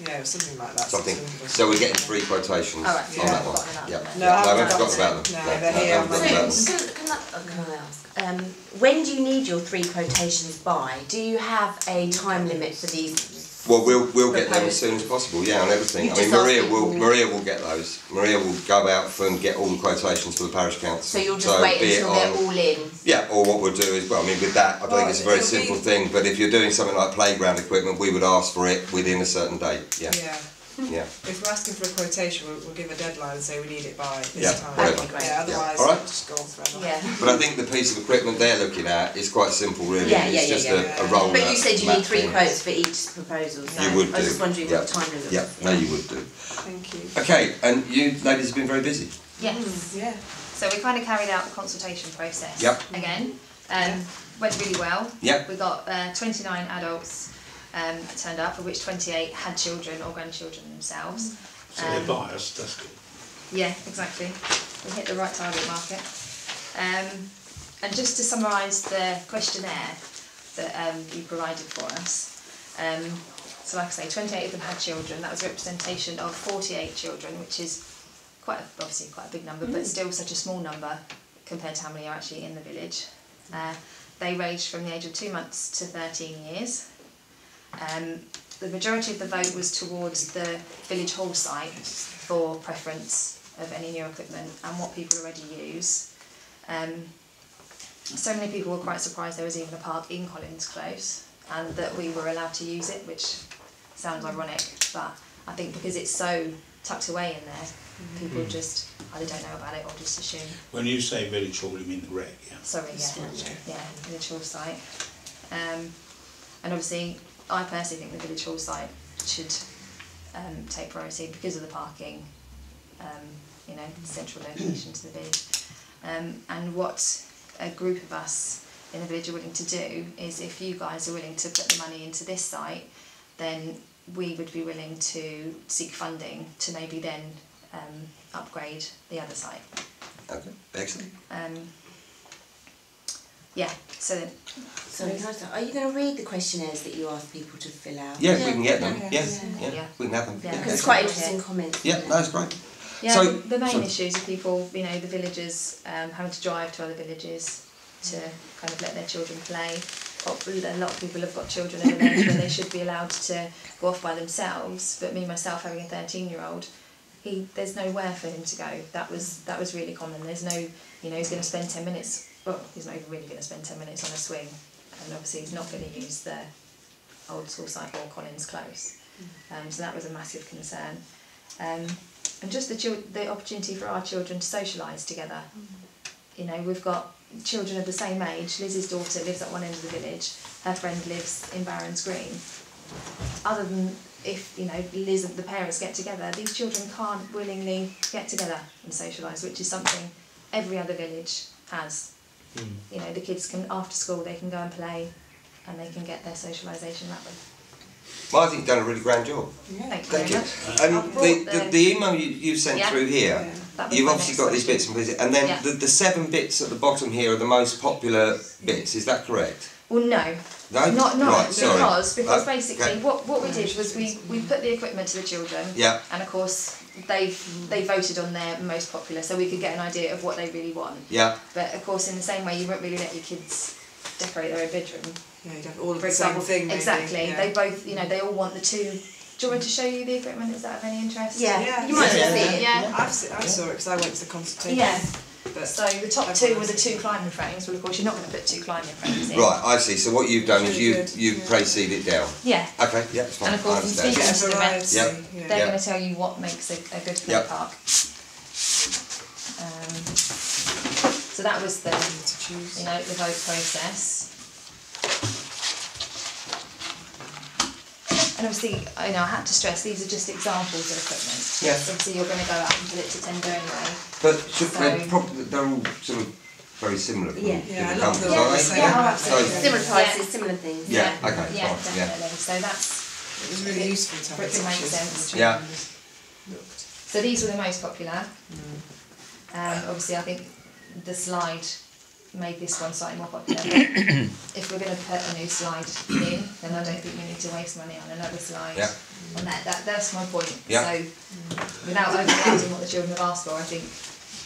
Yeah, it was something like that. Something. So we're getting 3 quotations All right, on yeah. that one. Yeah. Yeah. No, I we haven't haven't got forgotten about them. No, they're here. haven't forgotten about them. So, can I ask, when do you need your 3 quotations by? Do you have a time limit for these? Well, we'll get them as soon as possible, yeah, on everything. You I mean, just ask Maria will get those. Maria will go out and get all the quotations for the parish council. So you'll just wait until they're all in? Yeah, or what we'll do is, well, I mean, with that, I don't think it's a very simple thing, but if you're doing something like playground equipment, we would ask for it within a certain date, yeah. Yeah. If we're asking for a quotation, we'll give a deadline and say we need it by this time. Whatever. Yeah, otherwise All right. it'll just go on forever. Yeah. But I think the piece of equipment they're looking at is quite simple, really. Yeah, it's just yeah. a roller. But you said you map need 3 thing. quotes for each proposal, so You would I was do. just wondering what the time limit was. Yeah, no, you would do. Thank you. Okay, and you ladies have been very busy. Yes. Yeah. So we kind of carried out the consultation process Yep. again. Went really well. Yep. We got 29 adults turned up, of which 28 had children or grandchildren themselves. So they're biased, that's good. Yeah, exactly. We hit the right target market. And just to summarise the questionnaire that you provided for us, so like I say, 28 of them had children. That was a representation of 48 children, which is obviously quite a big number, but still such a small number compared to how many are actually in the village. They ranged from the age of 2 months to 13 years. The majority of the vote was towards the village hall site for preference of any new equipment and what people already use. So many people were quite surprised there was even a park in Collins Close and that we were allowed to use it, which sounds ironic, but I think because it's so tucked away in there, people just either don't know about it or just assume. When you say village hall, you mean the rec, yeah? Sorry, yeah, village hall site. And obviously, I personally think the village hall site should take priority because of the parking, central location to the village. And what a group of us in the village are willing to do is, if you guys are willing to put the money into this site, then we would be willing to seek funding to maybe then upgrade the other site. Okay, excellent. Yeah, so are you going to read the questionnaires that you ask people to fill out? Yeah, we can get them. Yeah, we can have them. Yeah. Because it's quite interesting comments. Yeah, that's great. Yeah, So, the main issues are people, the villagers having to drive to other villages to kind of let their children play. A lot of people have got children at an age where they should be allowed to go off by themselves, but me myself having a 13-year-old, there's nowhere for him to go. That was really common. There's no, he's going to spend 10 minutes. Well, he's not even really going to spend 10 minutes on a swing, and obviously he's not going to use the old school site or Collins Close. So that was a massive concern. And just the opportunity for our children to socialise together. We've got children of the same age. Liz's daughter lives at one end of the village. Her friend lives in Barons Green. Other than if Liz and the parents get together, these children can't willingly get together and socialise, which is something every other village has. The kids can, after school, they can go and play, and they can get their socialisation that way. Well, I think you've done a really grand job. Yeah. Thank you. And the email you sent through here, you've obviously got these bits and pieces, and then the 7 bits at the bottom here are the most popular bits. Is that correct? Well, no. No? Not Right, sorry. because basically what we did was we put the equipment to the children, and of course they voted on their most popular, so we could get an idea of what they really want. Yeah. But of course, in the same way, you won't really let your kids decorate their own bedroom. Yeah, you'd have all of the same thing. Maybe. Exactly. Yeah. They both, they all want the 2. Do you want me to show you the equipment? Is that of any interest? Yeah. You might as well see it. Yeah. I saw it because I went to the consultation. Yeah. But so the top 2 were the 2 climbing frames. Well, of course, you're not going to put 2 climbing frames in. Right, I see. So what you've done is you've pre-seed it down. Yeah. Okay, yeah, it's fine. And of course, in speaking to the reps, they're going to tell you what makes a good play park. So that was the vote process. And obviously, I had to stress these are just examples of equipment. Yes. Obviously, you're going to go out and put it to tender anyway. But they're all sort of very similar. Yeah. Yeah, a lot of them are the same. Similar prices, similar things. Yeah. Okay. Yeah, fine. definitely. So It was really useful to have for it to make pictures sense. of the Yeah. children. So these were the most popular. Obviously, I think the slide made this one slightly more popular. But if we're going to put a new slide in, then I don't think we need to waste money on another slide on that. That's my point. So without overriding what the children have asked for, I think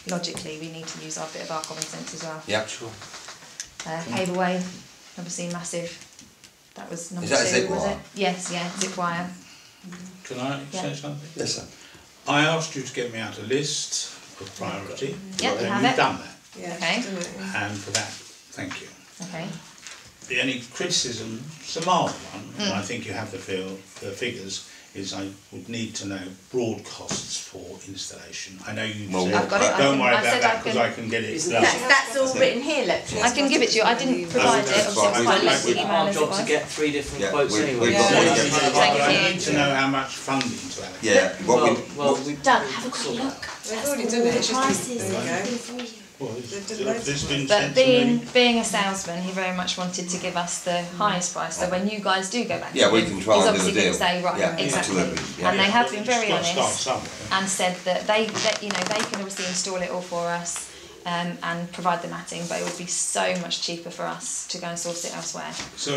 logically we need to use our bit of our common sense as well. Yeah, sure. Cableway, obviously massive. That was number 2, zip was wire? it? Yes, yeah, zip wire. Can I say something? Yes, sir. I asked you to get me out a list of priority. Yeah, we have you've it. done that. Yeah, Okay. she's done it, yeah. And for that, thank you. Okay. The only criticism, it's a mild one, and I think you have the figures, is I would need to know broad costs for installation. I know you said, I've got it. don't worry about said that because I can get it done. That's all written here, lecture. I can give it to you. I didn't provide it. that's Obviously, it's fine. quite a lengthy It's email Our as it job to was. get 3 different Yeah, quotes we've anyway. got I Thank need you. to know how much funding to allocate. Yeah, Doug, have a quick look. They've already done it, it's just, there you go. Well, They've done loads this of been But sent to me. being a salesman, he very much wanted to give us the highest price. So when you guys do go back, Yeah, to we him, can try he's and do obviously the going to deal. say right, Yeah, exactly. absolutely, yeah. And they have been very It's gotta start honest somewhere. and said that they can obviously install it all for us and provide the matting, but it would be so much cheaper for us to go and source it elsewhere. So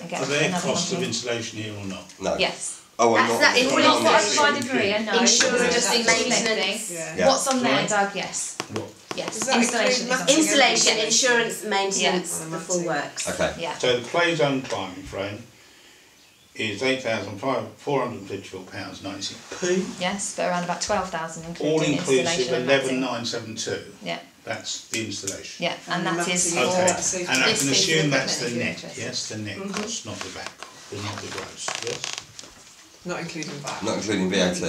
get are there another costs of company. installation here or not? No. Yes. Oh, I'm That's It's not. not what I Yes. provided Maria, no. Insurance, Just the maintenance. Yeah. What's on there, Right. Doug? Yes. What? Yes. Does that Installation include is on Installation, there. insurance, maintenance, Yeah. the full works. Okay. Yeah. So the play zone climbing frame is £8,454.96p, Yes, but around about 12,000 all including inclusive installation and matting. 11,972. Yeah. That's the installation. Yeah, and that is matting. for Okay, That's and I this can piece of assume that's equipment, the if you're net, interested. yes, the net cost, not the back, not the gross, yes? Not including that. Not including VAT.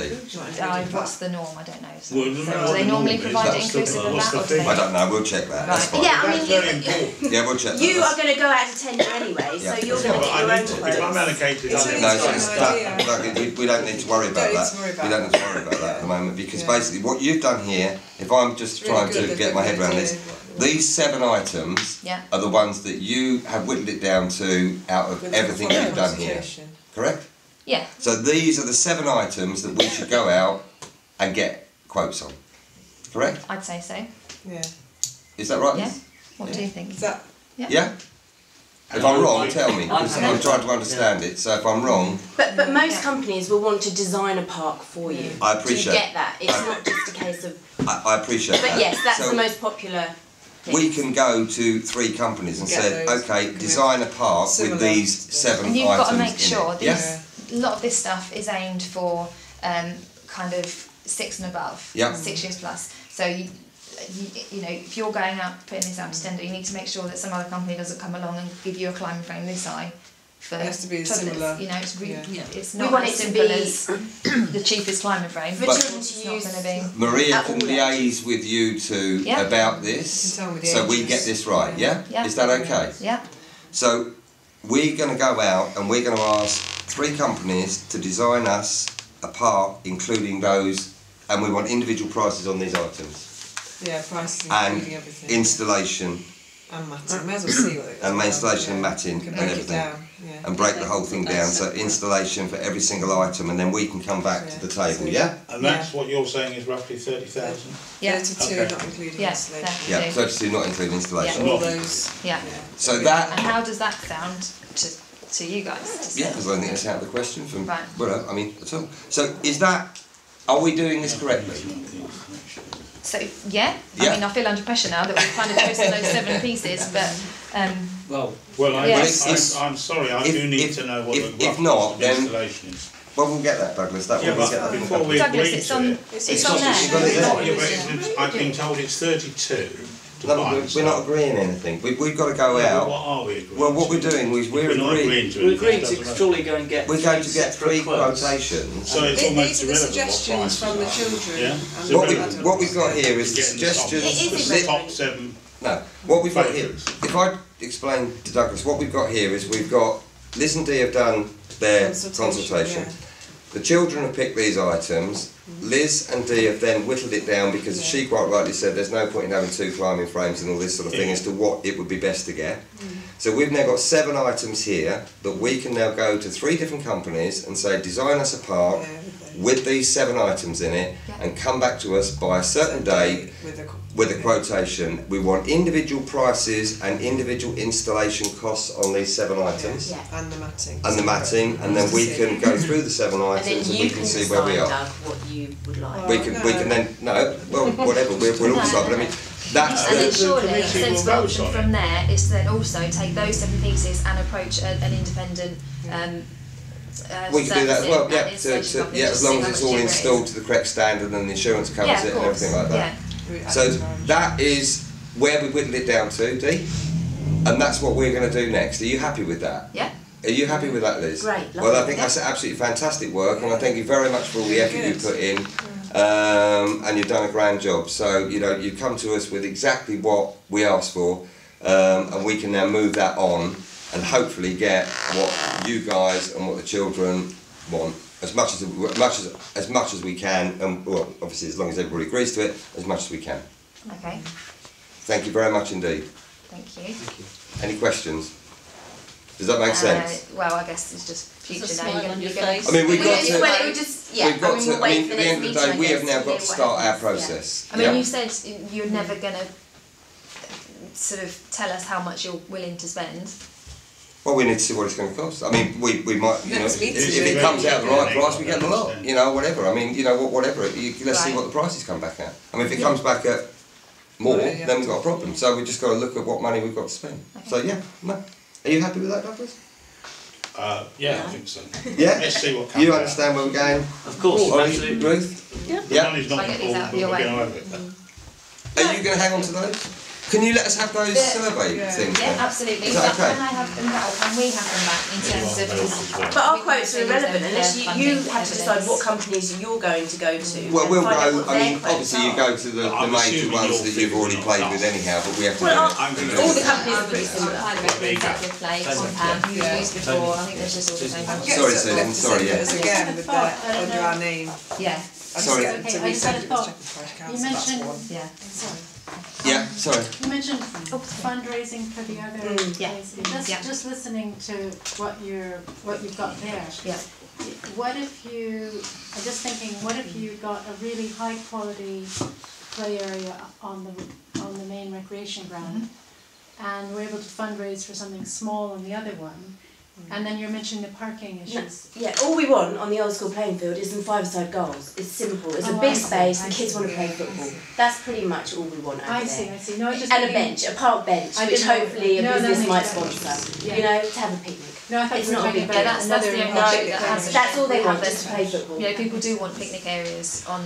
What's the norm? I don't know. So, Well, so what do they the normally norm is, provide it that's the- inclusive of what's that? the Or do they? I don't know, we'll check that, that's Right. fine. Yeah, I That's mean, very important. Yeah, we'll check that. you that's- are going to go out to tender anyway, so Yeah. you're Yeah, going to but get I your need own to, if I'm quotes. allocated, It's I only need No, to got it's, an that, idea. we don't need to worry about Don't need that. to worry about We don't need to worry about that at the moment because Yeah. basically what you've done here, if I'm just It's really trying good, to they've get got my an head around idea this, what- these 7 items Yeah. are the ones that you have whittled it down to out of With everything the you've done here, consultation. correct? Yeah. So these are the 7 items that we should go out and get quotes on, correct? I'd say so. Yeah. Is that right? Yeah. What do you think? Is that, Yeah? If I'm wrong, tell me, because I'm I'm trying to understand it, so if I'm wrong, But most companies will want to design a park for you. I Do you appreciate get that? It's not just a case of... I appreciate that. But yes, that's So the most popular thing. we can go to 3 companies and Get say, those okay, design a park with similar these stuff. 7 And you've items got to make in sure it. this, Yeah? a lot of this stuff is aimed for kind of 6 and above, Yeah. 6 years plus. So you know, if you're going out putting this out to tender, you need to make sure that some other company doesn't come along and give you a climbing frame this high for It has to be toilets. similar, You know, it's really, yeah. it's We not want as it to simple be as the cheapest climbing frame. for But- children to It's not use. going to be. Maria At can all liaise with you two Yeah. about this, You can tell me the so we ages. get this right, yeah? Yeah. Is that okay? Yeah. So we're going to go out and we're going to ask 3 companies to design us a park, including those, and we want individual prices on these items. yeah, prices And including everything. installation And matting. May as well see what it is. and installation and matting You can and break it everything. down, yeah. And break the whole thing down, so installation for every single item, and then we can come back to the table, yeah? And that's what you're saying is roughly 30,000? Yeah. 32 Okay. not including Yeah, installation. Yeah, 32. 32 not including installation. Yeah. All those. Yeah. So that, And how does that sound to you guys? yeah, because I think that's out of the question from, Right. well, I mean, at all. So is that, are we doing this correctly? So yeah, Yeah. I mean I feel under pressure now that we've kind of chosen those 7 pieces, but Well, Well, Yes. I'm sorry, I If- do need if- to know what if- the if rough not, cost of then- installation is. Well, we'll get that, Douglas, that Yeah, one, we'll get but that. before we Douglas, agree it's to on it, it's on not- there. you've got it there. Yeah, but I've been told it's 32 to No, buy but and we're not sell. agreeing anything. We've got to go Yeah, but out. what are we agreeing Well, what to? we're doing is we're We're not agreeing. agreeing to we anything, agreed it doesn't to matter. surely go and get We're going to get 3 separate quotes. quotations. So it's These almost are the irrelevant suggestions what from the prices are. children. Yeah? and So the What we've got here is Getting the top- suggestions. It is the top 7. No, what we've got here, if I explain to Douglas, what we've got here is we've got Liz and Dee have done their consultation. yeah. The children have picked these items. Liz and Dee have then whittled it down because Yeah. she quite rightly said there's no point in having 2 climbing frames and all this sort of thing Yeah. as to what it would be best to get. So we've now got 7 items here that we can now go to 3 different companies and say design us a park Yeah, everything. with these 7 items in it, Yeah. and come back to us by a certain date with a quotation. We want individual prices and individual installation costs on these 7 items. Yeah. And the matting. And the matting, and then we can go through the 7 items and we can see where we are. Doug, what you would like. We can then, no, well, whatever, we'll all decide, but I mean, that's And then the... surely a committee will sensible vote option on it. from there is to then also take those 7 pieces and approach an independent We can do that as well, servicing yeah, and installation company, as just long see as how it's much all cheaper it installed is. to the correct standard and the insurance covers Yeah, of it and course. everything like that. Yeah. So that is where we whittled it down to, Dee, and that's what we're going to do next. Are you happy with that? Yeah. Are you happy with that, Liz? Great, Well, I lovely, think yeah. that's absolutely fantastic work, and I thank you very much for all the effort you put in, and you've done a grand job. So, you know, you've come to us with exactly what we asked for, and we can now move that on and hopefully get what you guys and what the children want as much as we can, and well, obviously as long as everybody agrees to it, as much as we can. Okay, Thank you very much indeed. thank you. Any questions? Does that make sense? Well, I guess it's just future There's a now. smile You're on gonna, your you're gonna, face. I mean, we've got to. Well, it would just, yeah. We've got we'll to. I wait mean, for at the the next end of the meeting, day, we I have guess, now to got hear to what start our happens, yeah. process. I mean, yeah? you said you're never gonna sort of tell us how much you're willing to spend. Well, we need to see what it's going to cost. I mean, we might, you know, Next meeting. if it comes out the right price, we get the lot. You know, whatever. I mean, you know, whatever. Let's see Right. what the prices come back at. I mean, if it comes back at more, Yeah. then we've got a problem. So we've just got to look at what money we've got to spend. Okay. So yeah, no. Are you happy with that, Douglas? Yeah, I think so. Yeah. Let's see what comes You out. understand where we're going? Of course, Ollie, absolutely. Ruth? The Yeah. money's not Try and get these out important, of your but we're way. going to have it. Are you going to hang on to those? Can you let us have those survey things? Yeah, then? absolutely. Is that But okay? can I have them back, or can we have them back in terms of? But our we can quotes are use irrelevant them unless for you funding have to decide evidence. what companies you're going to go to. Well, and we'll find out go. what I their mean, quotes obviously you are. go to the I'm major assuming ones your that you've already figures played are with not anyhow, but we have to Well, do it. I'm going to all the companies are pretty I've similar. had Executive Flakes, you've used before, I think there's just all the same I'd ones. get Sorry, Shepreth Celine, to sorry, send yeah. it us again with thought, that under our name. Yeah, I just Sorry. get them to Okay, I just had resend a it with thought. Shepreth Parish You Council, that's mentioned, one. yeah. sorry, Yeah, sorry. you mentioned fundraising for the other Yeah. places. Yeah. Just listening to what you've got there. Yeah. What if you, I'm just thinking, what if you got a really high quality play area on the main recreation ground, and we're able to fundraise for something small on the other one, and then you're mentioning the parking issues. Yeah, all we want on the old school playing field is some 5-a-side goals. It's simple. It's a Oh, big I see, space. I The kids see. want to play football. That's pretty much all we want over I there. see. No, I just And a thinking- bench, a park bench, I which didn't know- hopefully a no, that business makes might sense. sponsor. Yeah. You know, to have a picnic. No, I thought It's you were not a talking big about deal. That's another. the only No, issue that has. that's all they we want, have just to play football. You know, people do want picnic areas on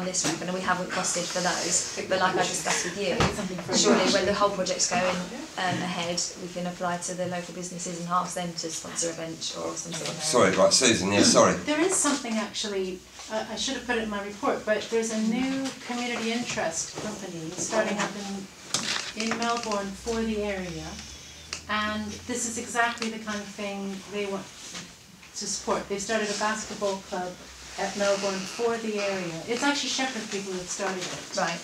this record, and we haven't costed for those. But like I discussed with you, surely when the whole project's going ahead, we can apply to the local businesses and ask them to sponsor a bench or some sort of. Sorry, right, Susan. Yeah, sorry. There is something actually, I should have put it in my report, but there's a new community interest company starting up in Melbourne for the area. And this is exactly the kind of thing they want to support. They've started a basketball club at Melbourne for the area. It's actually Shepreth people that started it. Right.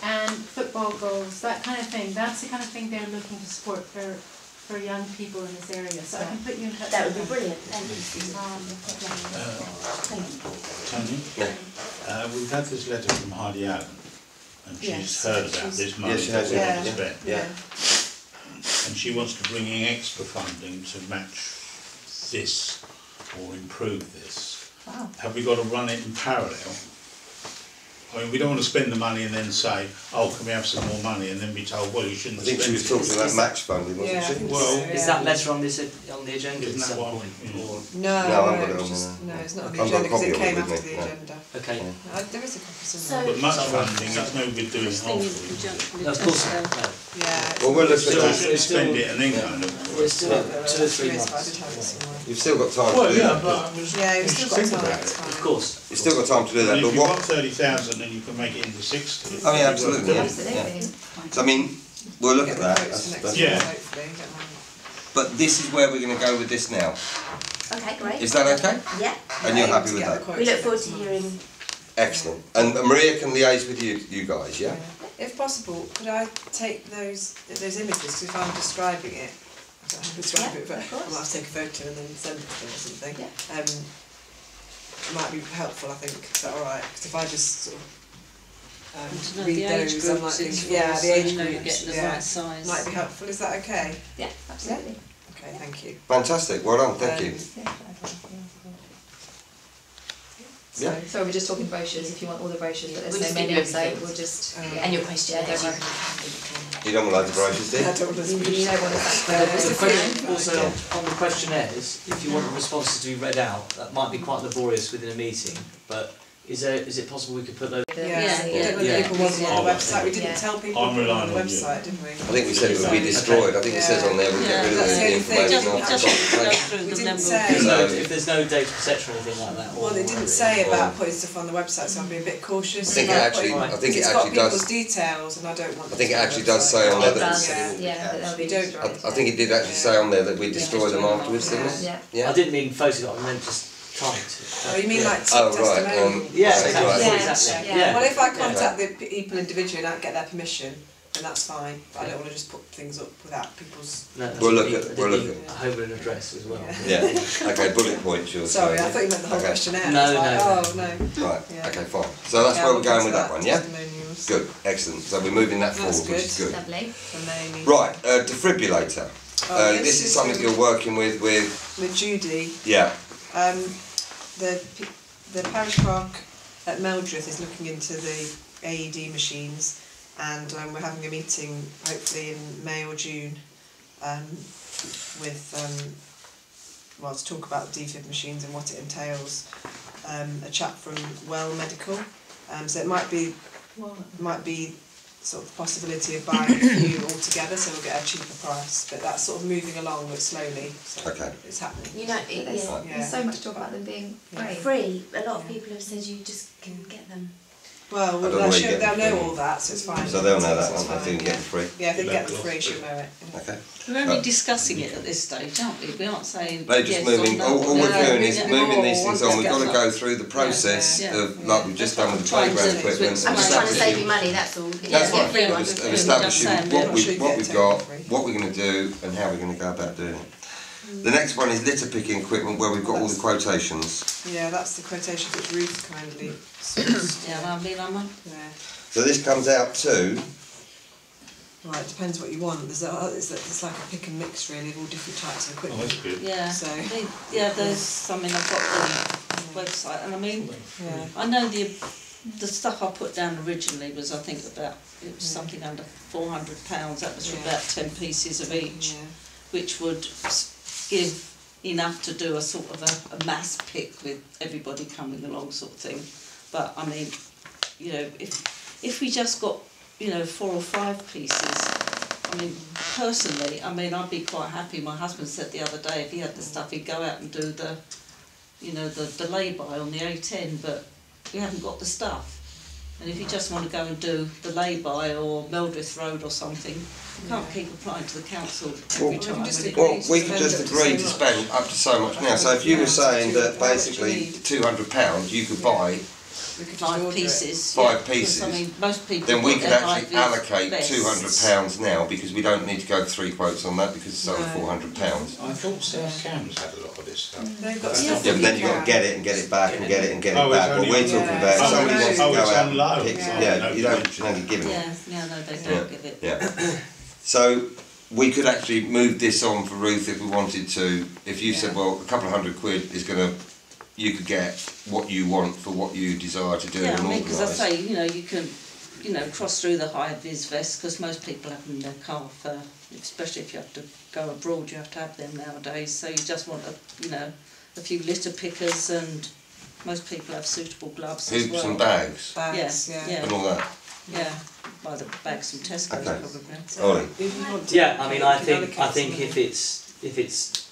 And football goals, that kind of thing. That's the kind of thing they're looking to support for young people in this area. So I can put you in touch That would with be them. brilliant. Thank you. Tony, we've had this letter from Heidi Allen, and she's Yes. heard about this money Yes, she that has, we yeah. want to spend. Yeah. And she wants to bring in extra funding to match this or improve this. Wow. Have we got to run it in parallel? I mean, we don't want to spend the money and then say, oh, can we have some more money, and then be told, well, you shouldn't I have think she was spent talking about match funding, wasn't Yeah, I she? think Well, so, is Is yeah. that letter on this on the agenda Isn't at that some what? point? Or No, No, I haven't got it it on was just, there. no, it's not on I've the got a agenda because copy it of it came with after me, the yeah. agenda. okay. There is a copy So- somewhere. But much funding, it's no good doing half of it. No, of course. No. Yeah. Well, we'll look So at we that. shouldn't spend it and then kind of. We're still 2 or 3 There is, but I months. did have it somewhere. You've still got time Well, to do yeah, that. but I was. Yeah, we've still got think time, about it's it. fine. Of course. You've still got time to do that, And but if you've got what? 30,000 and you can make it into 60. Oh yeah, absolutely. Yeah. Absolutely. So, I mean, we'll look Get at the that. quotes for next Yeah. year, hopefully, get them. But this is where we're going to go with this now. Okay, great. Is that okay? Yeah. And you're Aim happy to with get the that? quotes We look for forward next to month. hearing. Excellent. And Maria can liaise with you guys, yeah? If possible, could I take those images, because if I'm describing it, I don't know how to describe Yeah, it, but of course. I might have to take a photo and then send it to them or something. Yeah. might be helpful, I think. Is that alright? Because if I just sort of read read those, those, I might think, the age you know, groups, get the right size. might be helpful. Is that okay? Yeah, absolutely. Okay, thank you. Fantastic, well done, thank you. Yeah. So we're just talking brochures, if you want all the brochures, but there's We'll so just many, give you so everything. we'll just... And your question, Yeah, don't worry. You don't want loads of brochures, do you? I don't want to You don't want The to... question also on the questionnaires, if you want the responses to be read out, that might be quite laborious within a meeting, but is it possible we could put those? I don't know if people want them on the website. We didn't tell people I'm to put them on relying the on you. website, didn't we? I think we said it would be destroyed. I think it says on there we'll get rid of That's the the only thing. information after Just consultation. go through We the didn't number say. If there's no data protection or anything like that. Well, they didn't say about putting stuff on the website, so I'd be a bit cautious. I think it about actually- putting- I think it it's actually got does- people's details, and I don't want. I think it them to actually be on does the say on there It that does, Yeah. yeah, but they'll be We don't- destroyed. I think it did actually say on there that we destroy them afterwards, didn't it? Yeah. I didn't mean photograph, I meant just typed. Oh, you mean like Oh, right, testimonial? Yeah, right, exactly. right. Yeah. Exactly. Yeah. Yeah. Well, if I contact the people individually and I get their permission, then that's fine. But I don't want to just put things up without people's. No, We'll look I at- didn't we'll look mean a home and address as well. Yeah, okay, bullet points you're Sorry, I saying. thought you meant the whole Okay. questionnaire. No, I was like, no. Oh no. Right, Yeah. okay, fine. So that's Yeah, where I'll we're going look with into that one, yeah? Testimonials. Good, excellent. So we're moving that That's forward, which is good. Lovely. Amazing. Right, defibrillator. Oh, This is something you're working with, with Judy. yeah, The parish clerk at Meldreth is looking into the AED machines, and we're having a meeting hopefully in May or June with to talk about the defib machines and what it entails. A chap from Well Medical, so it might be sort of the possibility of buying a few all together, so we'll get a cheaper price. But that's sort of moving along, but slowly. So Okay. it's happening. You know, There's so much talk about them being free. free. A lot of people have said you just can get them. Well, I don't know where you get they'll them know from. all that, so it's fine. so they'll know that, So it's won't they, fine, if you can get it free? Yeah, if they get the Local. free, she'll know it. Okay. We're only discussing it at this stage, aren't we? We aren't saying They're just yes moving, or no. all we're No, doing is yeah. moving these Oh, things once on. We've got to it's go through the process Yeah. of, like we've just done with the Trying playground to- equipment. to and I'm just trying to establishing- save you money, that's all. That's Yeah, right, free of one. of Yeah. establishing Yeah. what I'm sure you we've get got, free. what we're going to do and how we're going to go about doing it. The next one is litter picking equipment where we've got all the quotations. Yeah, that's the quotation which Ruth kindly sourced. Yeah, I mean, Yeah. So this comes out to, Right, it depends what you want. It's like a pick and mix really of all different types of Oh, equipment. that's good. yeah. So- There's I've got the website, and I mean, Yeah. I know the stuff I put down originally was, I think, it was something under £400. That was for Yeah. about 10 pieces of each, Yeah. which would give enough to do a sort of a mass pick with everybody coming along, sort of thing. But I mean, you know, if we just got 4 or 5 pieces, I mean, personally, I'd be quite happy. My husband said the other day if he had the stuff, he'd go out and do the lay-by on the A10, but we haven't got the stuff. And if you just want to go and do the lay-by or Meldreth Road or something, you can't keep applying to the council every time. well, we could just agree to spend up to so much now. So if you were saying that basically £200 you could buy We could just 5 order it. pieces. 5 yeah, because, pieces, I mean, most people then we put could their actually high-vis allocate vests. £200 now because we don't need to go 3 quotes on that because it's only No. £400. I thought South Cams had a lot of this stuff. They've got Yeah, stuff Yeah, that but then you you've got to can. get it and get it back and get it and get Oh, it it's back. What only we're on- talking Yeah. about, if Oh, somebody no. wants to Oh, go it's out on loan. and pick, Yeah. yeah, you don't give them. Yeah, no, they Yeah. don't give it. Yeah. So we could actually move this on for Ruth if we wanted to. If you said, well, a couple of £100 is going to, you could get what you want for what you desire to do Yeah, and I mean, because I organise. say, you can, cross through the high-vis vests, because most people have them in their car for, especially if you have to go abroad, you have to have them nowadays. So you just want a few litter pickers, and most people have suitable gloves as Hoops well. and bags Bags, Yeah, yeah. and all that. Yeah, buy the bags from Tesco's Okay. probably. Ollie. If you want to, Yeah, I mean, I you can think allocate if it's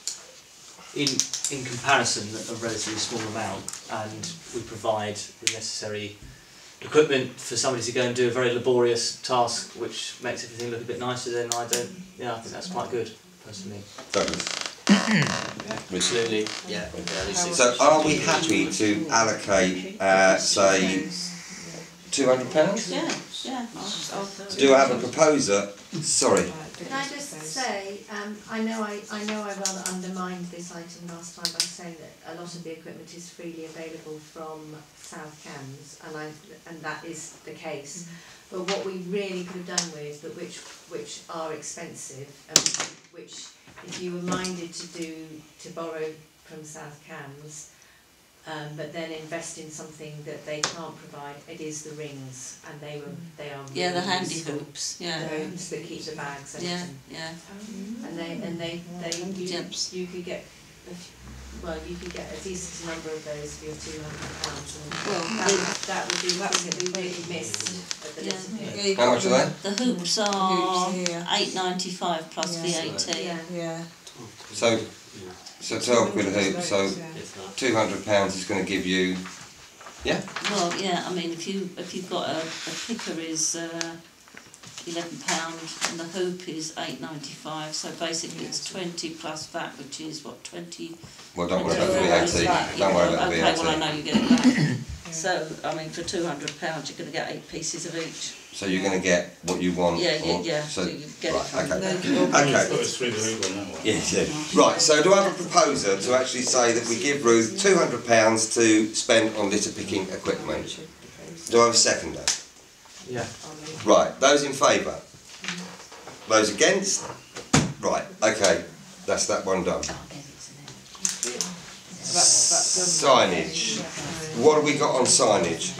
in comparison a relatively small amount, and we provide the necessary equipment for somebody to go and do a very laborious task, which makes everything look a bit nicer, then I think that's quite good, personally. Douglas. Absolutely, yeah. So are we happy to allocate, say, £200? Yeah, yeah. Do I have a proposer? Sorry. Can I just say, I know I rather undermined this item last time by saying that a lot of the equipment is freely available from South Cambs, and that is the case. But what we really could have done with, but which are expensive, and which if you were minded to borrow from South Cambs, but then invest in something that they can't provide, it is the rings, and they are Yeah, really the handy useful. hoops. Yeah. The hoops that keep the bags open. Yeah, yeah. And you could get you could get a decent number of those for your £200. Well, that would be something we really missed at the little bit. How much are they? The hoops are £8.95 plus VAT. Yeah. So 12 quid a hoop, so £200 is going to give you, yeah? Well, yeah, I mean, if you've got a picker is £11 and the hoop is £8.95, so basically it's 20 plus VAT, which is what, 20? Well, don't worry about the VAT. Don't worry about the VAT. Okay, well I know you get it back. So, I mean, for £200 you're going to get 8 pieces of each. So you're going to get what you want? Yeah. So you get right, it from okay. Put us through the hoop on that one. Yeah. Right, so do I have a proposer to actually say that we give Ruth £200 to spend on litter picking equipment? Do I have a seconder? Yeah. Right, those in favour? Those against? Right, okay, that's that one done. Signage. What have we got on signage?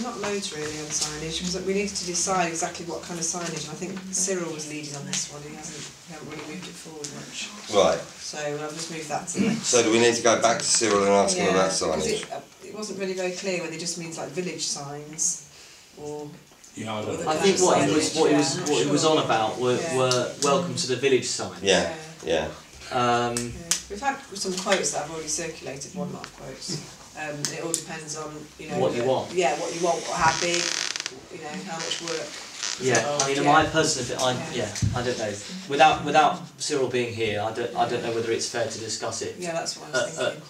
Not loads really on signage, because we needed to decide exactly what kind of signage, and I think Cyril was leading on this one. We haven't really moved it forward much. Right. So I'll just move that to the next. So do we need to go back to Cyril and ask him about signage? It wasn't really very clear whether it just means like village signs or. Yeah, I think what he was on about were welcome to the village signs. Yeah. We've had some quotes that I've already circulated, one lot of quotes. It all depends on what you want. Yeah, what you want, how big, how much work. Yeah, I mean, in my personal opinion, I don't know. Without Cyril being here, I don't know whether it's fair to discuss it. Yeah, that's what I was thinking.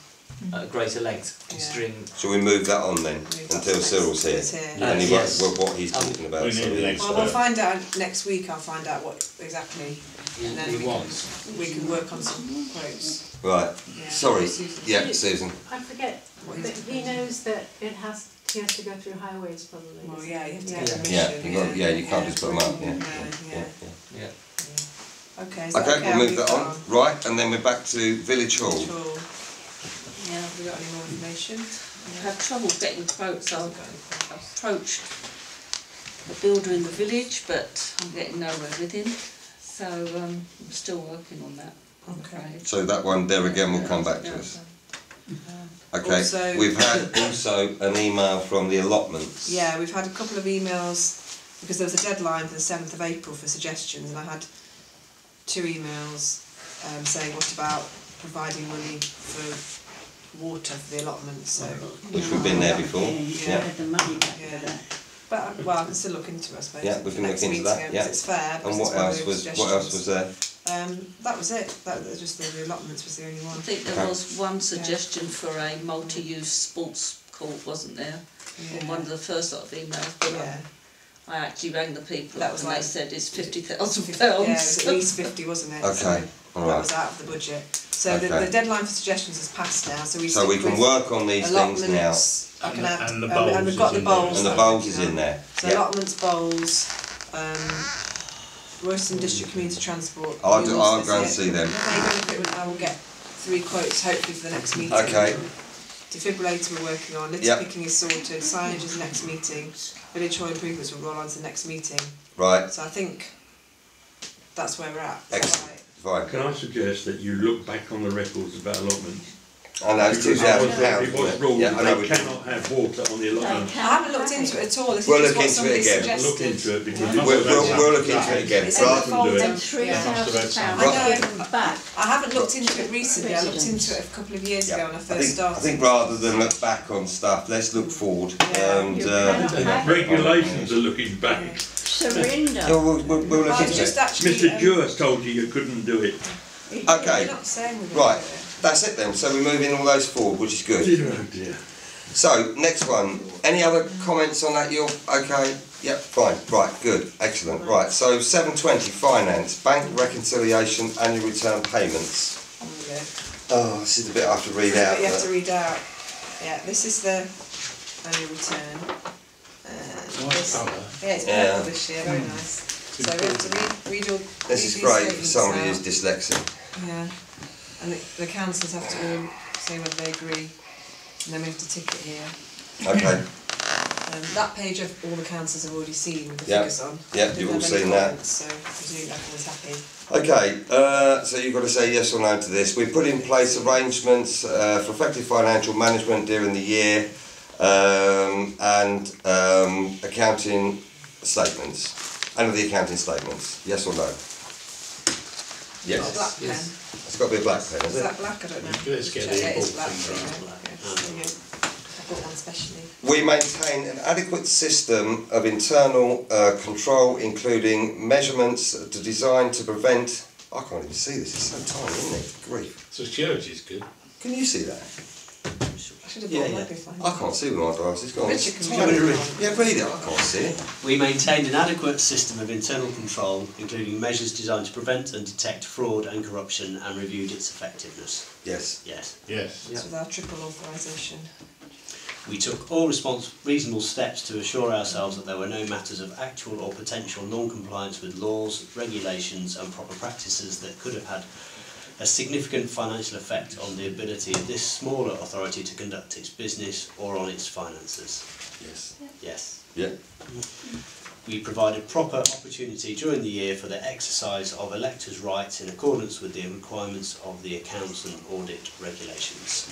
At greater length, considering. Shall we move that on then until Cyril's here? And what he's talking about. Well, we'll find out next week. I'll find out what exactly, and then we can work on some quotes. Right. Yeah. Sorry. Yeah, Susan. I forget, but he knows that he has to go through highways probably. Well, yeah, you have to get permission. You can't just put them up. Yeah. Okay. Okay, we'll move that on. Right, and then we're back to Village Hall. Yeah, have we got any more information? I've had trouble getting quotes. I've approached a builder in the village, but I'm getting nowhere with him. So I'm still working on that. Okay. So that one there again will come back to us. Okay, we've had also an email from the allotments. Yeah, we've had a couple of emails because there was a deadline for the 7th of April for suggestions, and I had 2 emails saying what about providing money for water for the allotment, so which we've been there before. The money back for that. But I can still look into it, I suppose. Yeah, we can look into that. Yeah, it's fair. And what else was there? That was it. That was just the allotments was the only one. I think there was one suggestion for a multi-use sports court, wasn't there? On one of the first lot of emails, but I actually rang the people and they said it's £50,000. Yeah, it was at least 50, wasn't it? Okay, all right. That was out of the budget. So the deadline for suggestions has passed now. So we can work on these things now. And the bowls. And we've got the bowls. And the bowls is in there. So allotments, bowls, Royston District Community Transport. I'll go and see them. I will get 3 quotes hopefully for the next meeting. Okay. Defibrillator we're working on, litter picking is sorted, signage is next meeting, village hall improvements will roll on to the next meeting. Right. So I think that's where we're at. Excellent. Fine. Can I suggest that you look back on the records about allotments? I know, it's £2,000. It was ruled Yeah, I know they cannot have water on the allotment. I haven't looked into it at all. We'll look into it again. Look into it because we'll look into it again. And £3,000 back. I haven't looked into it recently. I looked into it a couple of years ago when I first started. I think rather than look back on stuff, let's look forward. And regulations are looking back. Surrender. We'll look into it. Mr. Dewar told you couldn't do it. Okay. Right. That's it then. So we're moving all those forward, which is good. Oh dear. So, next one. Any other comments on that? You're okay? Yep, fine. Right, good. Excellent. Right, so 720, finance, bank reconciliation, annual return payments. Oh, this is the bit I have to read out. You have to read out. Yeah, this is the annual return. Yeah, it's purple this year, very nice. So we have to read all This is great for somebody who's dyslexic. Yeah, and the councillors have to all say whether they agree, and then we have to tick it here. Okay. That page of all the councillors have already seen with the figures on. Yeah, you've all seen that. So I presume everyone's happy. Okay, so you've got to say yes or no to this. We've put in place arrangements for effective financial management during the year and accounting statements. And the accounting statements, yes or no? Yes. Got a black pen. It's got to be a black pen, Is that black? I don't know. Let's get Yeah, the it's ball black. thing Yeah. I bought one specially. We maintain an adequate system of internal control, including measurements designed to prevent... I can't even see this, it's so tiny, isn't it? Grief. So security is good. Can you see that? I should have bought a magnifying glass. I can't see with my glasses. Go on. Richard can Tiny. read. Yeah, read it. I can't see it. We maintained an adequate system of internal control, including measures designed to prevent and detect fraud and corruption, and reviewed its effectiveness. Yes. Yes. Yes. It's with our triple authorisation. We took all reasonable steps to assure ourselves that there were no matters of actual or potential non-compliance with laws, regulations and proper practices that could have had a significant financial effect on the ability of this smaller authority to conduct its business or on its finances. Yes. Yes. Yeah. We provided proper opportunity during the year for the exercise of electors' rights in accordance with the requirements of the accounts and audit regulations.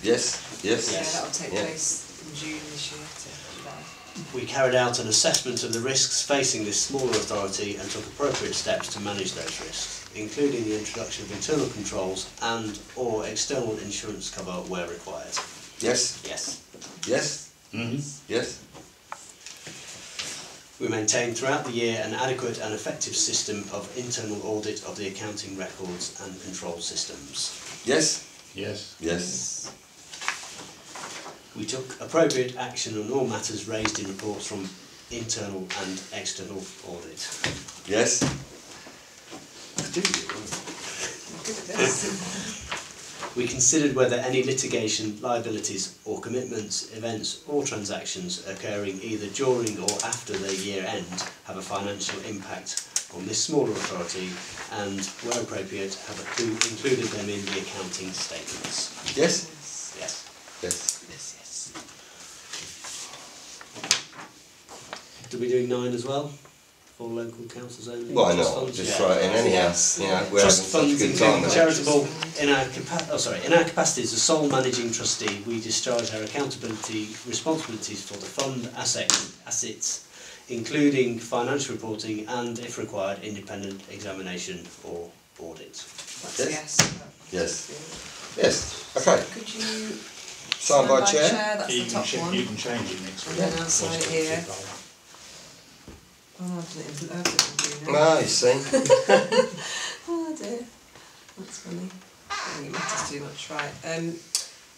Yes. Yes. Yeah, that'll take place in June this year to July. We carried out an assessment of the risks facing this smaller authority and took appropriate steps to manage those risks, including the introduction of internal controls and or external insurance cover where required. Yes. Yes. Yes. Mm-hmm. Yes. We maintained throughout the year an adequate and effective system of internal audit of the accounting records and control systems. Yes. Yes. Yes. We took appropriate action on all matters raised in reports from internal and external audit. Yes. We considered whether any litigation, liabilities or commitments, events or transactions occurring either during or after the year end have a financial impact on this smaller authority and, where appropriate, have included them in the accounting statements. Yes. Yes. Yes. Yes, yes. Did we do 9 as well? For local councils only? Why Trust not? funds? Just Yeah. throw it in anyhow. You know, we're Trust having funds such a good time. including charitable. In our capacity as the sole managing trustee, we discharge our accountability responsibilities for the fund assets, including financial reporting and, if required, independent examination or audit. That's Yes. yes. Yes. Yes. Okay. Could you Signed by chair. That's the top one. You can change it next week. And then I'll sign it here. Oh, I've done it in blue now. No, you see. Oh dear. That's funny. I don't think it matters too much. Right.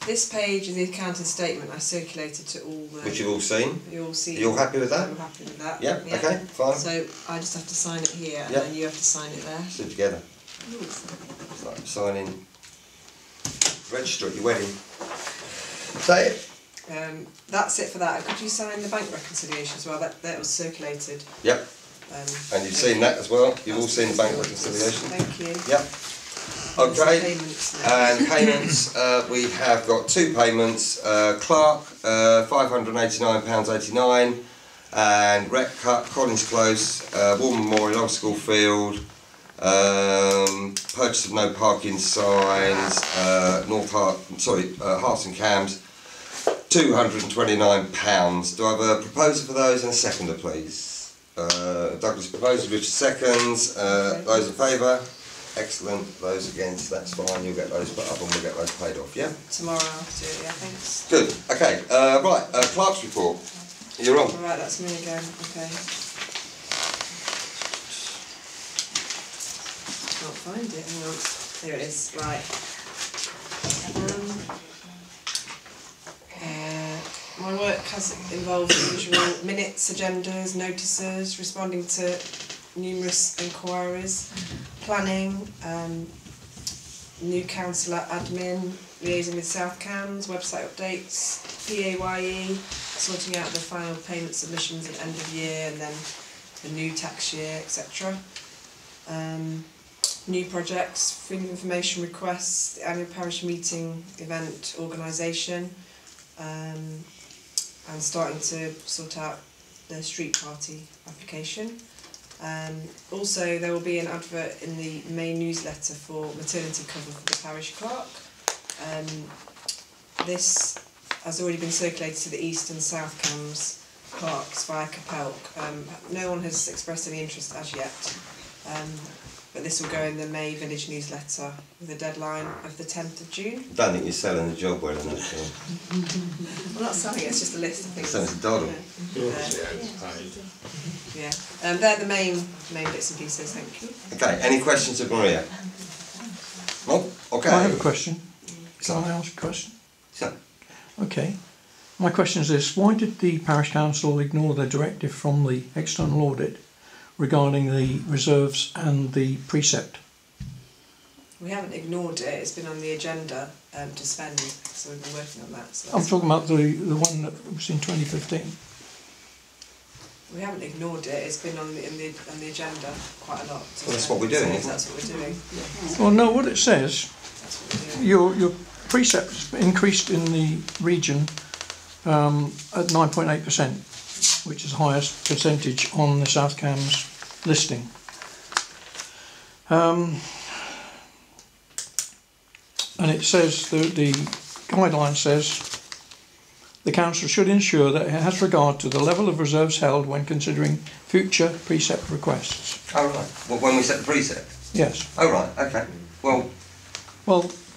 This page is the accounting statement I circulated to all the... Which you've all seen. You all see. Are you all happy with that? I'm happy with that. Yeah, okay, fine. So I just have to sign it here and Yep. then you have to sign it there. Sit together. It's like signing. Register at your wedding. Say it. That's it for that. Could you sign the bank reconciliation as well? That was circulated. Yep. And you've seen that as well. You've all seen the bank reconciliation. Thank you. Yep. Okay. And payments, we have got 2 payments. Clark, £589.89, and Rec Cut, Collins Close, War Memorial, Old School Field, purchase of no parking signs, Hearts and Cams, £229. Do I have a proposer for those and a seconder, please? Douglas proposes, Richard seconds. Those in favour? Excellent. Those against? That's fine. You'll get those put up and we'll get those paid off, yeah? Tomorrow I'll do it, yeah, thanks. Good. Okay, right, Clark's report. You're on. Right, that's me again, okay. Can't find it, hang on. There it is, right. has involved the usual minutes, agendas, notices, responding to numerous inquiries, planning, new councillor admin, liaising with South Cams, website updates, PAYE, sorting out the final payment submissions at end of year and then the new tax year, etc. New projects, freedom of information requests, the annual parish meeting event organisation, and starting to sort out the street party application. Also, there will be an advert in the May newsletter for maternity cover for the parish clerk. This has already been circulated to the East and South Cams clerks via Capelk. No one has expressed any interest as yet, but this will go in the May village newsletter with a deadline of the 10th of June. I don't think you're selling the job well enough. I'm not selling it, it's just a list of things. So it's a doddle. Yeah, they're the main bits and pieces, thank you. Okay, any questions of Maria? No? Okay. I have a question. Can I ask a question? Sure. Okay. My question is this: why did the parish council ignore the directive from the external audit regarding the reserves and the precept? We haven't ignored it, it's been on the agenda to spend, so we've been working on that. So I'm talking about the one that was in 2015. we haven't ignored it, it's been on the agenda quite a lot. Well, that's what we're doing, isn't it? That's what we're doing. Yeah. Well, no, what it says, your precepts increased in the region at 9.8%, which is the highest percentage on the South Cams listing. And it says, the guideline says, the council should ensure that it has regard to the level of reserves held when considering future precept requests. Oh right, well, when we set the precept? Yes. Oh right, okay. Well,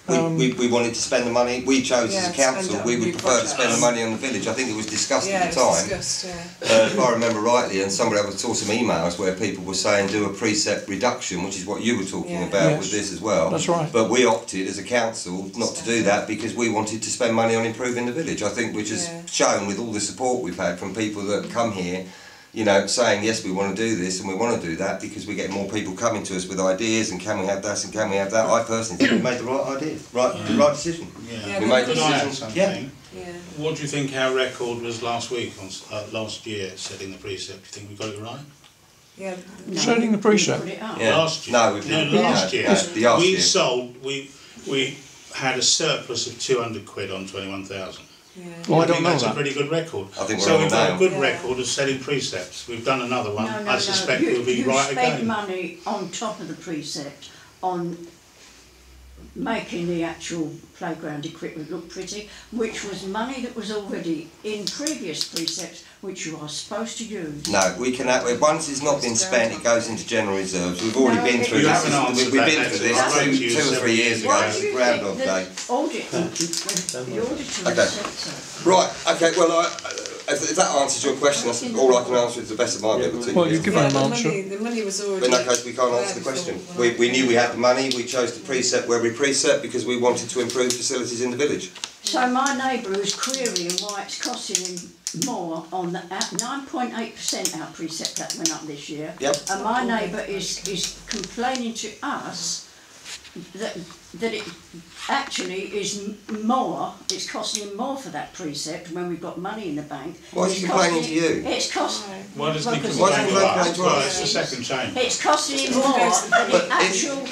we wanted to spend the money, we chose as a council, we would prefer to spend the money on the village. I think it was discussed at the time. If I remember rightly, and somebody else saw some emails where people were saying do a precept reduction, which is what you were talking about with this as well. That's right. But we opted as a council not to do that because we wanted to spend money on improving the village. I think which has shown with all the support we've had from people that have come here, you know, saying yes, we want to do this and we want to do that because we get more people coming to us with ideas and can we have this and can we have that. I personally think we made the right idea, the right decision. Yeah. We made the decision. Yeah. What do you think our record was last week, on last year, setting the precept? Do you think we got it right? Yeah. Setting the precept? Yeah. Last year. No, we didn't. Last year. We sold. We had a surplus of 200 quid on 21,000. Yeah. Well, I don't know that's that. a pretty good record. I think so we're we've got a now. good record of setting precepts. We've done another one. I suspect we'll be right You again. spent money on top of the precept on making the actual playground equipment look pretty, which was money that was already in previous precepts, which you are supposed to use. No, we can. Once it's not been spent, it goes into general reserves. We've already been through this. We've been through this two or 3 years ago. It's a Groundhog Day. The auditor Okay. Right. Okay. Well, if that answers your question, that's all I can answer to the best of my ability. Well, you've given an answer. The money was already. But in that case, we can't answer the question. We knew we had the money. We chose the precept where we precept because we wanted to improve facilities in the village. So my neighbour was querying why it's costing him more on the 9.8% our precept that went up this year. Yep. And my neighbour is complaining to us that it actually is more, it's costing him more for that precept when we've got money in the bank. Why is he complaining to you? It's costing... Why does he Why complain does he to complain us? to Well, us? it's the second chain. It's costing him more than the actual...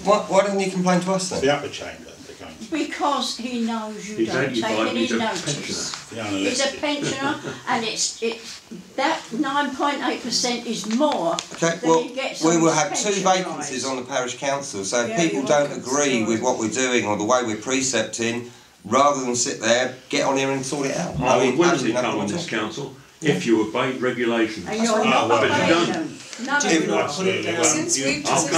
Why don't you complain to us then? The upper chain that they're going to. Because he knows you He's don't take 85, any he's a notice. pensioner. He's a pensioner, and that 9.8% is more Okay, than well, he gets we on will his have 2 pension vacancies rise. on the parish council, so if Yeah, people you're don't welcome. agree with what we're doing or the way we're precepting, rather than sit there, get on here and sort it out. I would willingly absolutely come on this council if you obeyed regulations. And you're not but you obeying don't. them. None of If- you are. Absolutely. Well, Since you we've can just-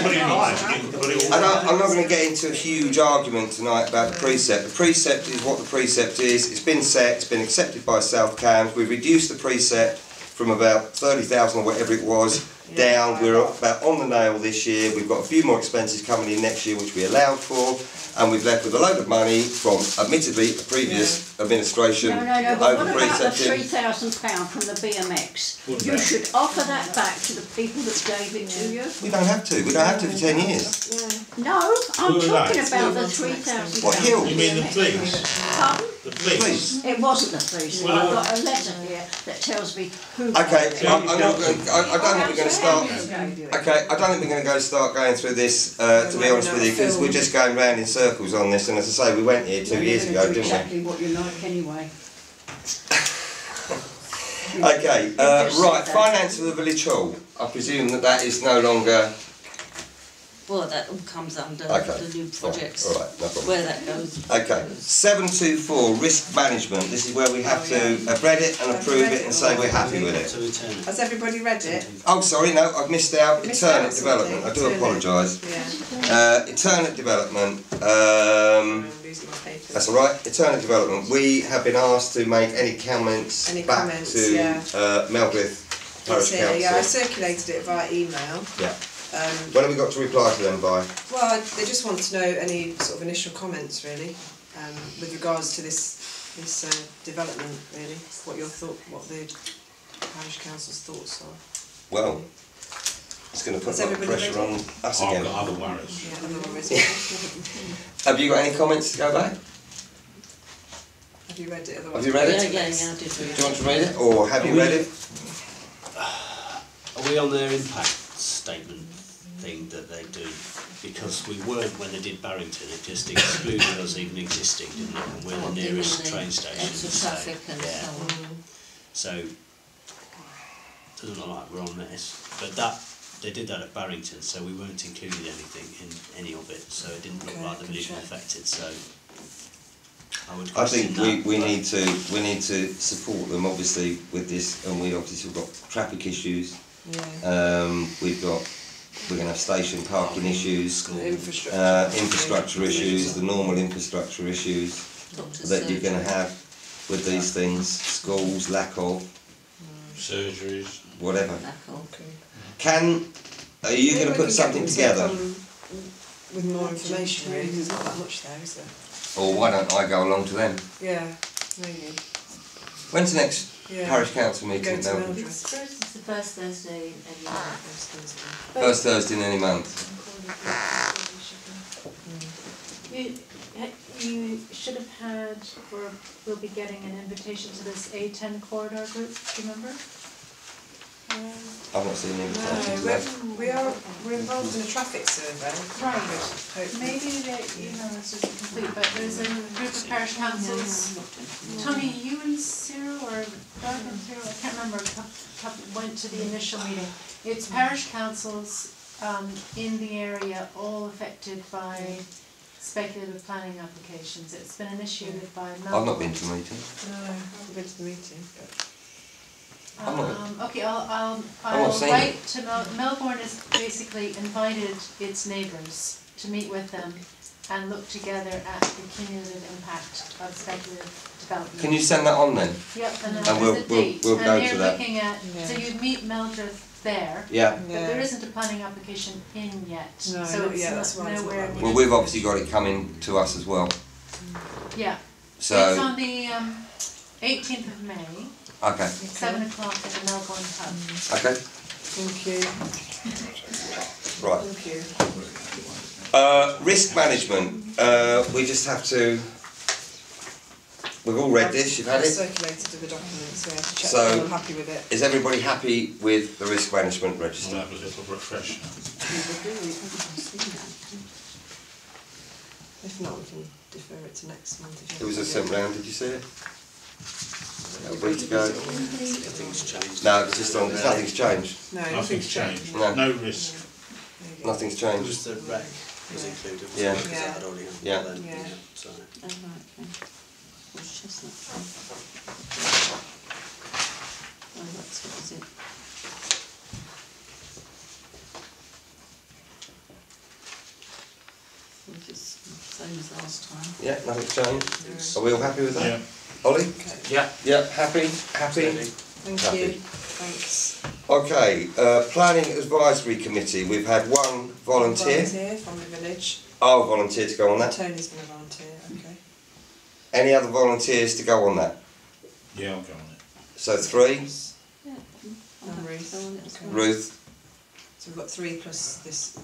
put it in writing. You can put it all And I'm not going to get into a huge argument tonight about the precept. The precept is what the precept is. It's been set, it's been accepted by South Cams. We've reduced the precept from about 30,000 or whatever it was down. We're about on the nail this year. We've got a few more expenses coming in next year, which we allowed for, and we've left with a load of money from, admittedly, a previous administration. No, but what over about the precepting. £3,000 from the BMX? You should offer that back to the people that gave it to you. We don't have to. We don't have to for 10 years. No, I'm talking about the £3,000. What hill? You mean the police? Pardon? The police? It wasn't the police. Well, I've got a letter here that tells me who. Okay, I don't think we're going to start. Okay, I don't think we're going to start going through this. To be honest with you, because we're just going round in circles on this. And as I say, we went here 2 years ago, didn't we? Exactly what you like, anyway. Okay, right. Finance of the village hall. I presume that is no longer. Well, that all comes under Okay. the new projects, All right, no problem. where that goes. Okay, 724 risk management. This is where we have to have read it and approve it and say we're happy with it. Has everybody read it? Oh, sorry, no, I've missed out. Eternate development. I do apologise. Eternate development. That's all right. Eternate development. We have been asked to make any comments back to Melgrith Parish Council. Yeah, I circulated it via email. Yeah. When have we got to reply to them by? Well, they just want to know any sort of initial comments, really, with regards to this development. Really, what the parish council's thoughts are. Well, it's going to put a lot of pressure on us again. I've got other worries. Yeah, other worries. Have you got any comments to go back? Have you read it? Have you read it? Yeah, I did read it. Do you want to read it, or have you read it? Are we on their impact statement thing that they do? Because we weren't when they did Barrington, it just excluded us even existing, didn't it? And we're the nearest train station. Extra traffic and so on. So, it doesn't look like we're on this. But they did that at Barrington, so we weren't included anything in any of it, so it didn't look like the village was affected, so I think we need to support them obviously with this, and we obviously have got traffic issues. We're going to have station parking issues, infrastructure issues, the normal infrastructure issues that you're going to have with these things, schools, lack of surgeries, whatever. Are you going to put something together? With more information, really, because there's not that much there, is there? Or why don't I go along to them? Yeah, maybe. When's the next parish council meeting? It's the first Thursday in every month. First Thursday in any month. You should have had, or will be getting an invitation to this A10 corridor group, do you remember? I've not seen the invitation. No, we're involved in a traffic survey. Right. Maybe the email is just complete, but there's a group of parish councils. Tony, you and Cyril, or Doug and Cyril, I can't remember, went to the initial meeting. It's parish councils in the area, all affected by speculative planning applications. It's been initiated by Melbourne. I've not been to a meeting. No, I haven't been to the meeting. Okay, I'll saying write to Melbourne has basically invited its neighbours to meet with them and look together at the cumulative impact of speculative development. Can you send that on then? Yep, and And we'll go to that. And they're looking at, so you'd meet Meldreth there, Yeah. but there isn't a planning application in yet, No, so not it's yet, that's why it's nowhere not. near. Well, we've obviously got it coming to us as well. Yeah, it's So, on the 18th of May. okay. 7 o'clock at the Melbourne Pub. Okay. Thank you. Right. Thank you. Risk management. We just have to. We've all read this. You've had I've it. circulated the documents, yeah, to check So, that I'm happy with it. Is everybody happy with the risk management register? I'll have a little refresher. If not, we can defer it to next month. It was a sent round. Did you see it? A week ago. Nothing's changed. No, it's just on. Nothing's changed. No, Nothing's changed. No. No risk. Nothing's changed. Just the rec was included, wasn't Yeah. it? Because that had already Yeah. then, Yeah. so. Oh, right, okay. What's Chestnut Tree? Oh, that's what is it? I think it's the same as last time. Yeah, nothing's changed. Are we all happy with that? Yeah. Ollie? Yeah. Yeah, happy? Happy? Thank Happy. you. Thanks. Okay, Planning Advisory Committee, we've had one volunteer. Volunteer from the village. I'll volunteer to go on that. Tony's going to volunteer, okay. Any other volunteers to go on that? Yeah, I'll go on it. So 3. And Ruth. Okay. Ruth. So we've got 3 plus this.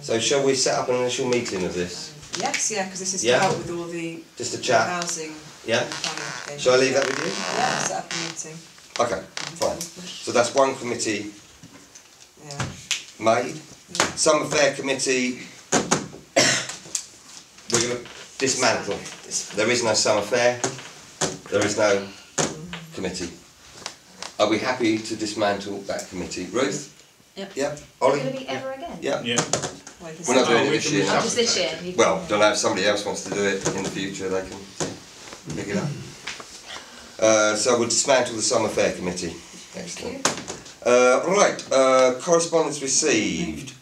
So shall we set up an initial meeting of this? Yes, yeah, because this is Yeah. to help with all the Just a chat. housing. Yeah. and planning applications. Shall I leave that with you? Yeah, set up a meeting. Okay, fine. So that's one committee Yeah. made. Summer Fair Committee, we're going to dismantle. There is no Summer Fair, there is no committee. Are we happy to dismantle that committee? Ruth? Yep. Yep. Is it Ollie? going to be ever again? Yep. Yeah. We're not doing it this year. Oh, just this year? Well, don't know if somebody else wants to do it in the future, they can pick it up. So we'll dismantle the Summer Fair Committee. Excellent. Right, correspondence received.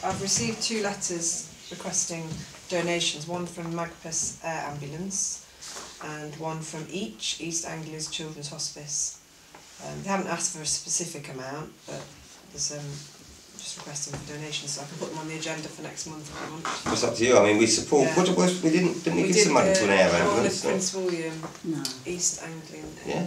I've received 2 letters requesting donations, one from Magpus Air Ambulance and one from East Anglia's Children's Hospice. They haven't asked for a specific amount, but there's just requesting for donations, so I can put them on the agenda for next month if you want. It's up to you. I mean, we support. Yeah. What was we didn't we give some money to an air ambulance? One Prince William, No. East Anglian. Yeah.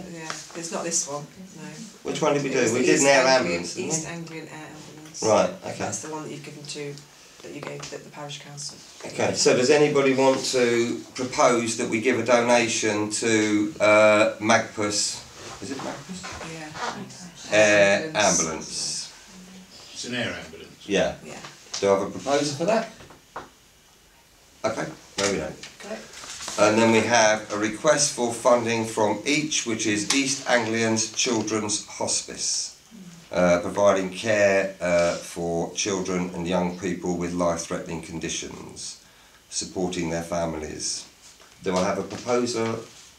It's not this one. No. Which one did we It was do? the We did East an air Anglian- ambulance, didn't we? East Anglian Air Ambulance. Right. Okay. That's the one that you've given to, that you gave to the parish council. Okay. So does anybody want to propose that we give a donation to Magpus? Is it Magpus? Yeah. Air Ambulance. It's an air ambulance. Yeah. Yeah. Do I have a proposal for that? Okay. No, we don't. Okay. And then we have a request for funding from each, which is East Anglian's Children's Hospice, providing care for children and young people with life-threatening conditions, supporting their families. Do I have a proposal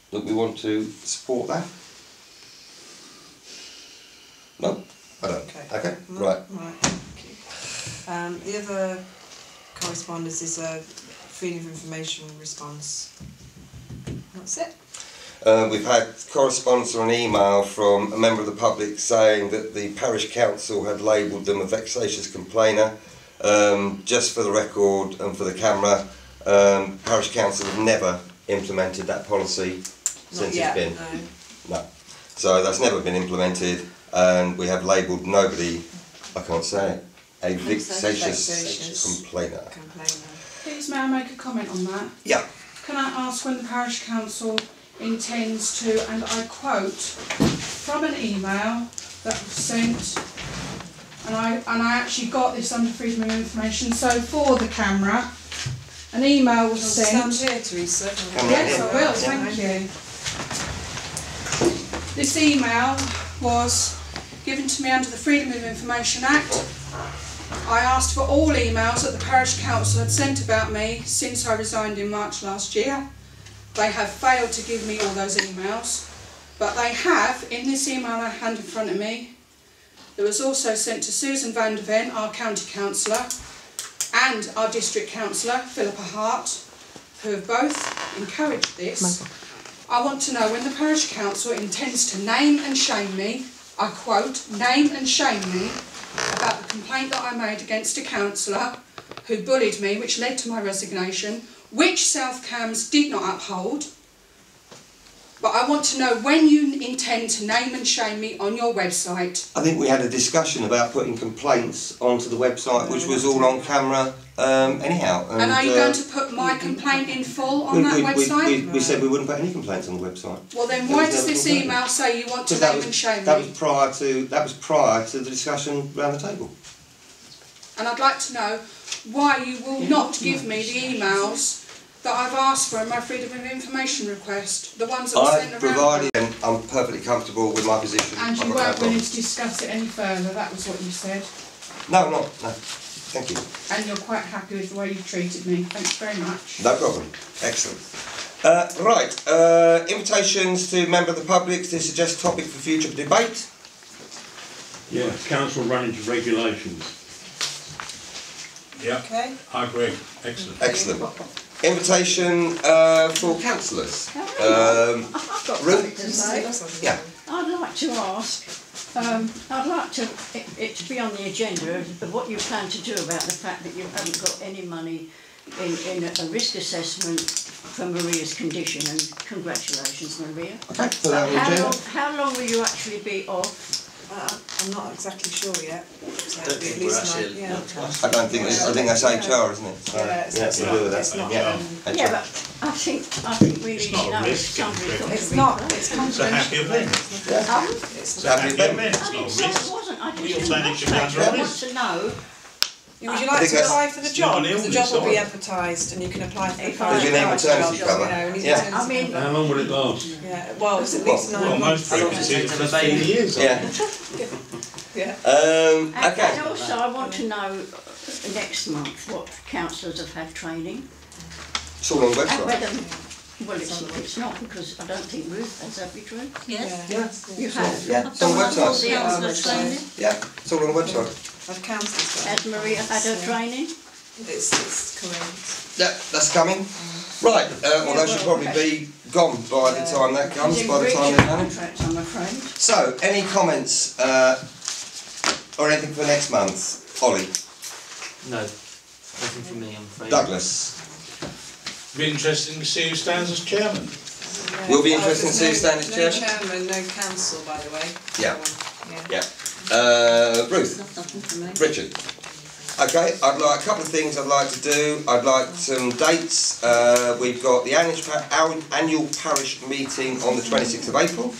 that we want to support that? No? I don't. Okay, No, right. Right. Thank you. The other correspondence is a freedom of information response. That's it. We've had correspondence or an email from a member of the public saying that the parish council had labelled them a vexatious complainer. Just for the record and for the camera, parish council have never implemented that policy since yet, it's been. No. So that's never been implemented, and we have labelled nobody, I can't say it, a vexatious complainer. Please may I make a comment on that? Yeah. Can I ask when the parish council intends to, and I quote from an email that was sent, and I actually got this under freedom of information, so for the camera, an email was sent. Stand here, Teresa. Yes, I will, thank you. This email was given to me under the Freedom of Information Act. I asked for all emails that the parish council had sent about me since I resigned in March last year. They have failed to give me all those emails, but they have, in this email I hand in front of me, there was also sent to Susan van der Ven, our county councillor, and our district councillor, Philippa Hart, who have both encouraged this. I want to know when the parish council intends to name and shame me, I quote, name and shame me, about the complaint that I made against a councillor who bullied me, which led to my resignation, which South Cams did not uphold. But I want to know when you intend to name and shame me on your website. I think we had a discussion about putting complaints onto the website, which was all on camera anyhow. And are you going to put my complaint in full on that website? We said we wouldn't put any complaints on the website. Well then why does this email say you want to name and shame That me? was prior to the discussion around the table. And I'd like to know why you will not give me the emails that I've asked for in my Freedom of Information request, the ones that were sent I've around. provided, and I'm perfectly comfortable with my position. And you I've got no weren't willing problems. to discuss it any further, that was what you said. No, no. Thank you. And you're quite happy with the way you treated me. Thanks very much. No problem. Excellent. Right, invitations to member of the public to suggest topic for future debate. Yeah, council running to regulations. Yeah, Okay. I agree. Excellent. Excellent. Invitation for councillors. I've got something to say. Yeah. I'd like to ask, I'd like it to be on the agenda of what you plan to do about the fact that you haven't got any money in a risk assessment for Maria's condition, and congratulations, Maria. Okay, put that on the agenda. How long will you actually be off? I'm not exactly sure yet. So I don't think we're actually. I think that's HR, isn't it? So, yeah, it's to do with that. it's not. Yeah. Yeah, but I think we need to know if somebody's got It's not. It's It's a happy event. It's It's a happy event. It's not a risk. It wasn't. I You're just saying it should be under a want risk. to know. Would you like to apply for the it's not job? an Because the illness, job will be either. advertised, and you can apply for the If parish you need council maternity job, cover. you know, need Yeah. maternity I mean, cover. How long will it last? Yeah, well, it's at least 9 Well, months. most pregnancies are 15 years. Yeah. Yeah. Okay. And also, I want to know next month what councillors have had training. It's all on the And website. whether, well, it's not, because I don't think Ruth has, have you, Ruth? Yes. Yeah. You have? Yeah, it's on the website. Councillor training. Yeah, it's all on the website. I've councillors. Has Maria had her training? It's correct. Yeah, that's coming. Right, although she'll probably be gone by the time that comes, She's in by the breach time of they're done. contract, I'm afraid. So, any comments or anything for next month? Ollie, No, nothing from me, I'm afraid. Douglas. Be interesting to see who stands as chairman. Will be interesting to see who stands as chairman. No chairman, no council, by the way. Yeah. Yeah. Ruth. Nothing from me. Richard. Okay, I'd like a couple of things I'd like to do. I'd like some dates. We've got the annual parish meeting on the 26th of April,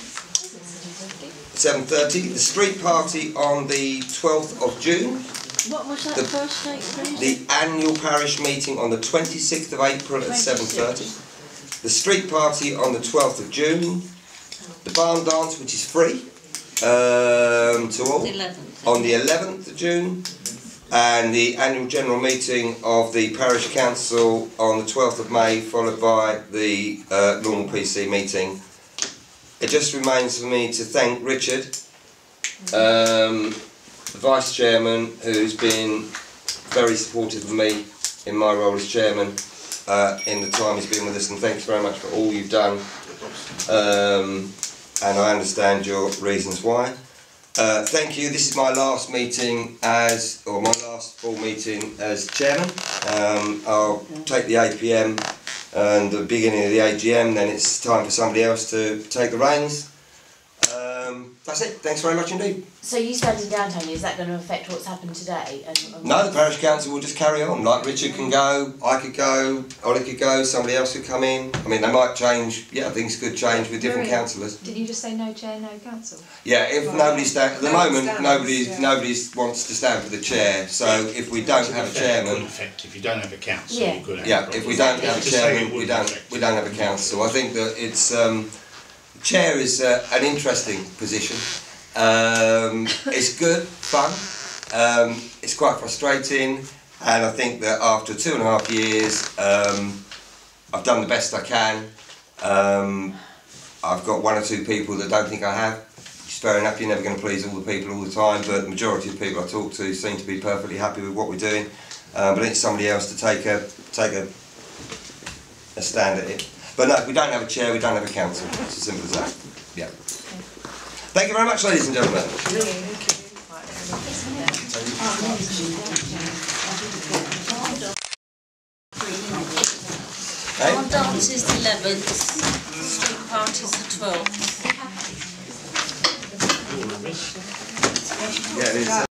7:30. The street party on the 12th of June. What was that first date, please? The annual parish meeting on the 26th of April at 7:30. The street party on the 12th of June. The barn dance, which is free to all, 11th. on the 11th of June. And the annual general meeting of the parish council on the 12th of May, followed by the normal PC meeting. It just remains for me to thank Richard, the vice chairman, who's been very supportive of me in my role as chairman in the time he's been with us, and thanks very much for all you've done, and I understand your reasons why. Thank you. This is my last meeting my last full meeting as chairman. I'll take the APM and the beginning of the AGM, then it's time for somebody else to take the reins. That's it. Thanks very much indeed. So you standing down, Tony, is that going to affect what's happened today? No, the parish council will just carry on. Like Richard can go, I could go, Ollie could go, somebody else could come in. I mean, they might change. Yeah, things could change with different councillors. Did you just say no chair, no council? Yeah, if nobody stands at the moment, nobody wants to stand for the chair. So if we don't have a chairman, If you don't have a council, Yeah. you could have. yeah, if we don't have a To say it chairman, we wouldn't don't have a council. I think that it's chair is an interesting position. It's good fun. It's quite frustrating, and I think that after 2.5 years, I've done the best I can. I've got 1 or 2 people that don't think I have. It's fair enough. You're never going to please all the people all the time, but the majority of people I talk to seem to be perfectly happy with what we're doing. But I need somebody else to take a stand at it. But no, if we don't have a chair, we don't have a council. It's as simple as that. Yeah. Thank you very much, ladies and gentlemen. Barn dance is the 11th, street party is the 12th. Yeah, it is.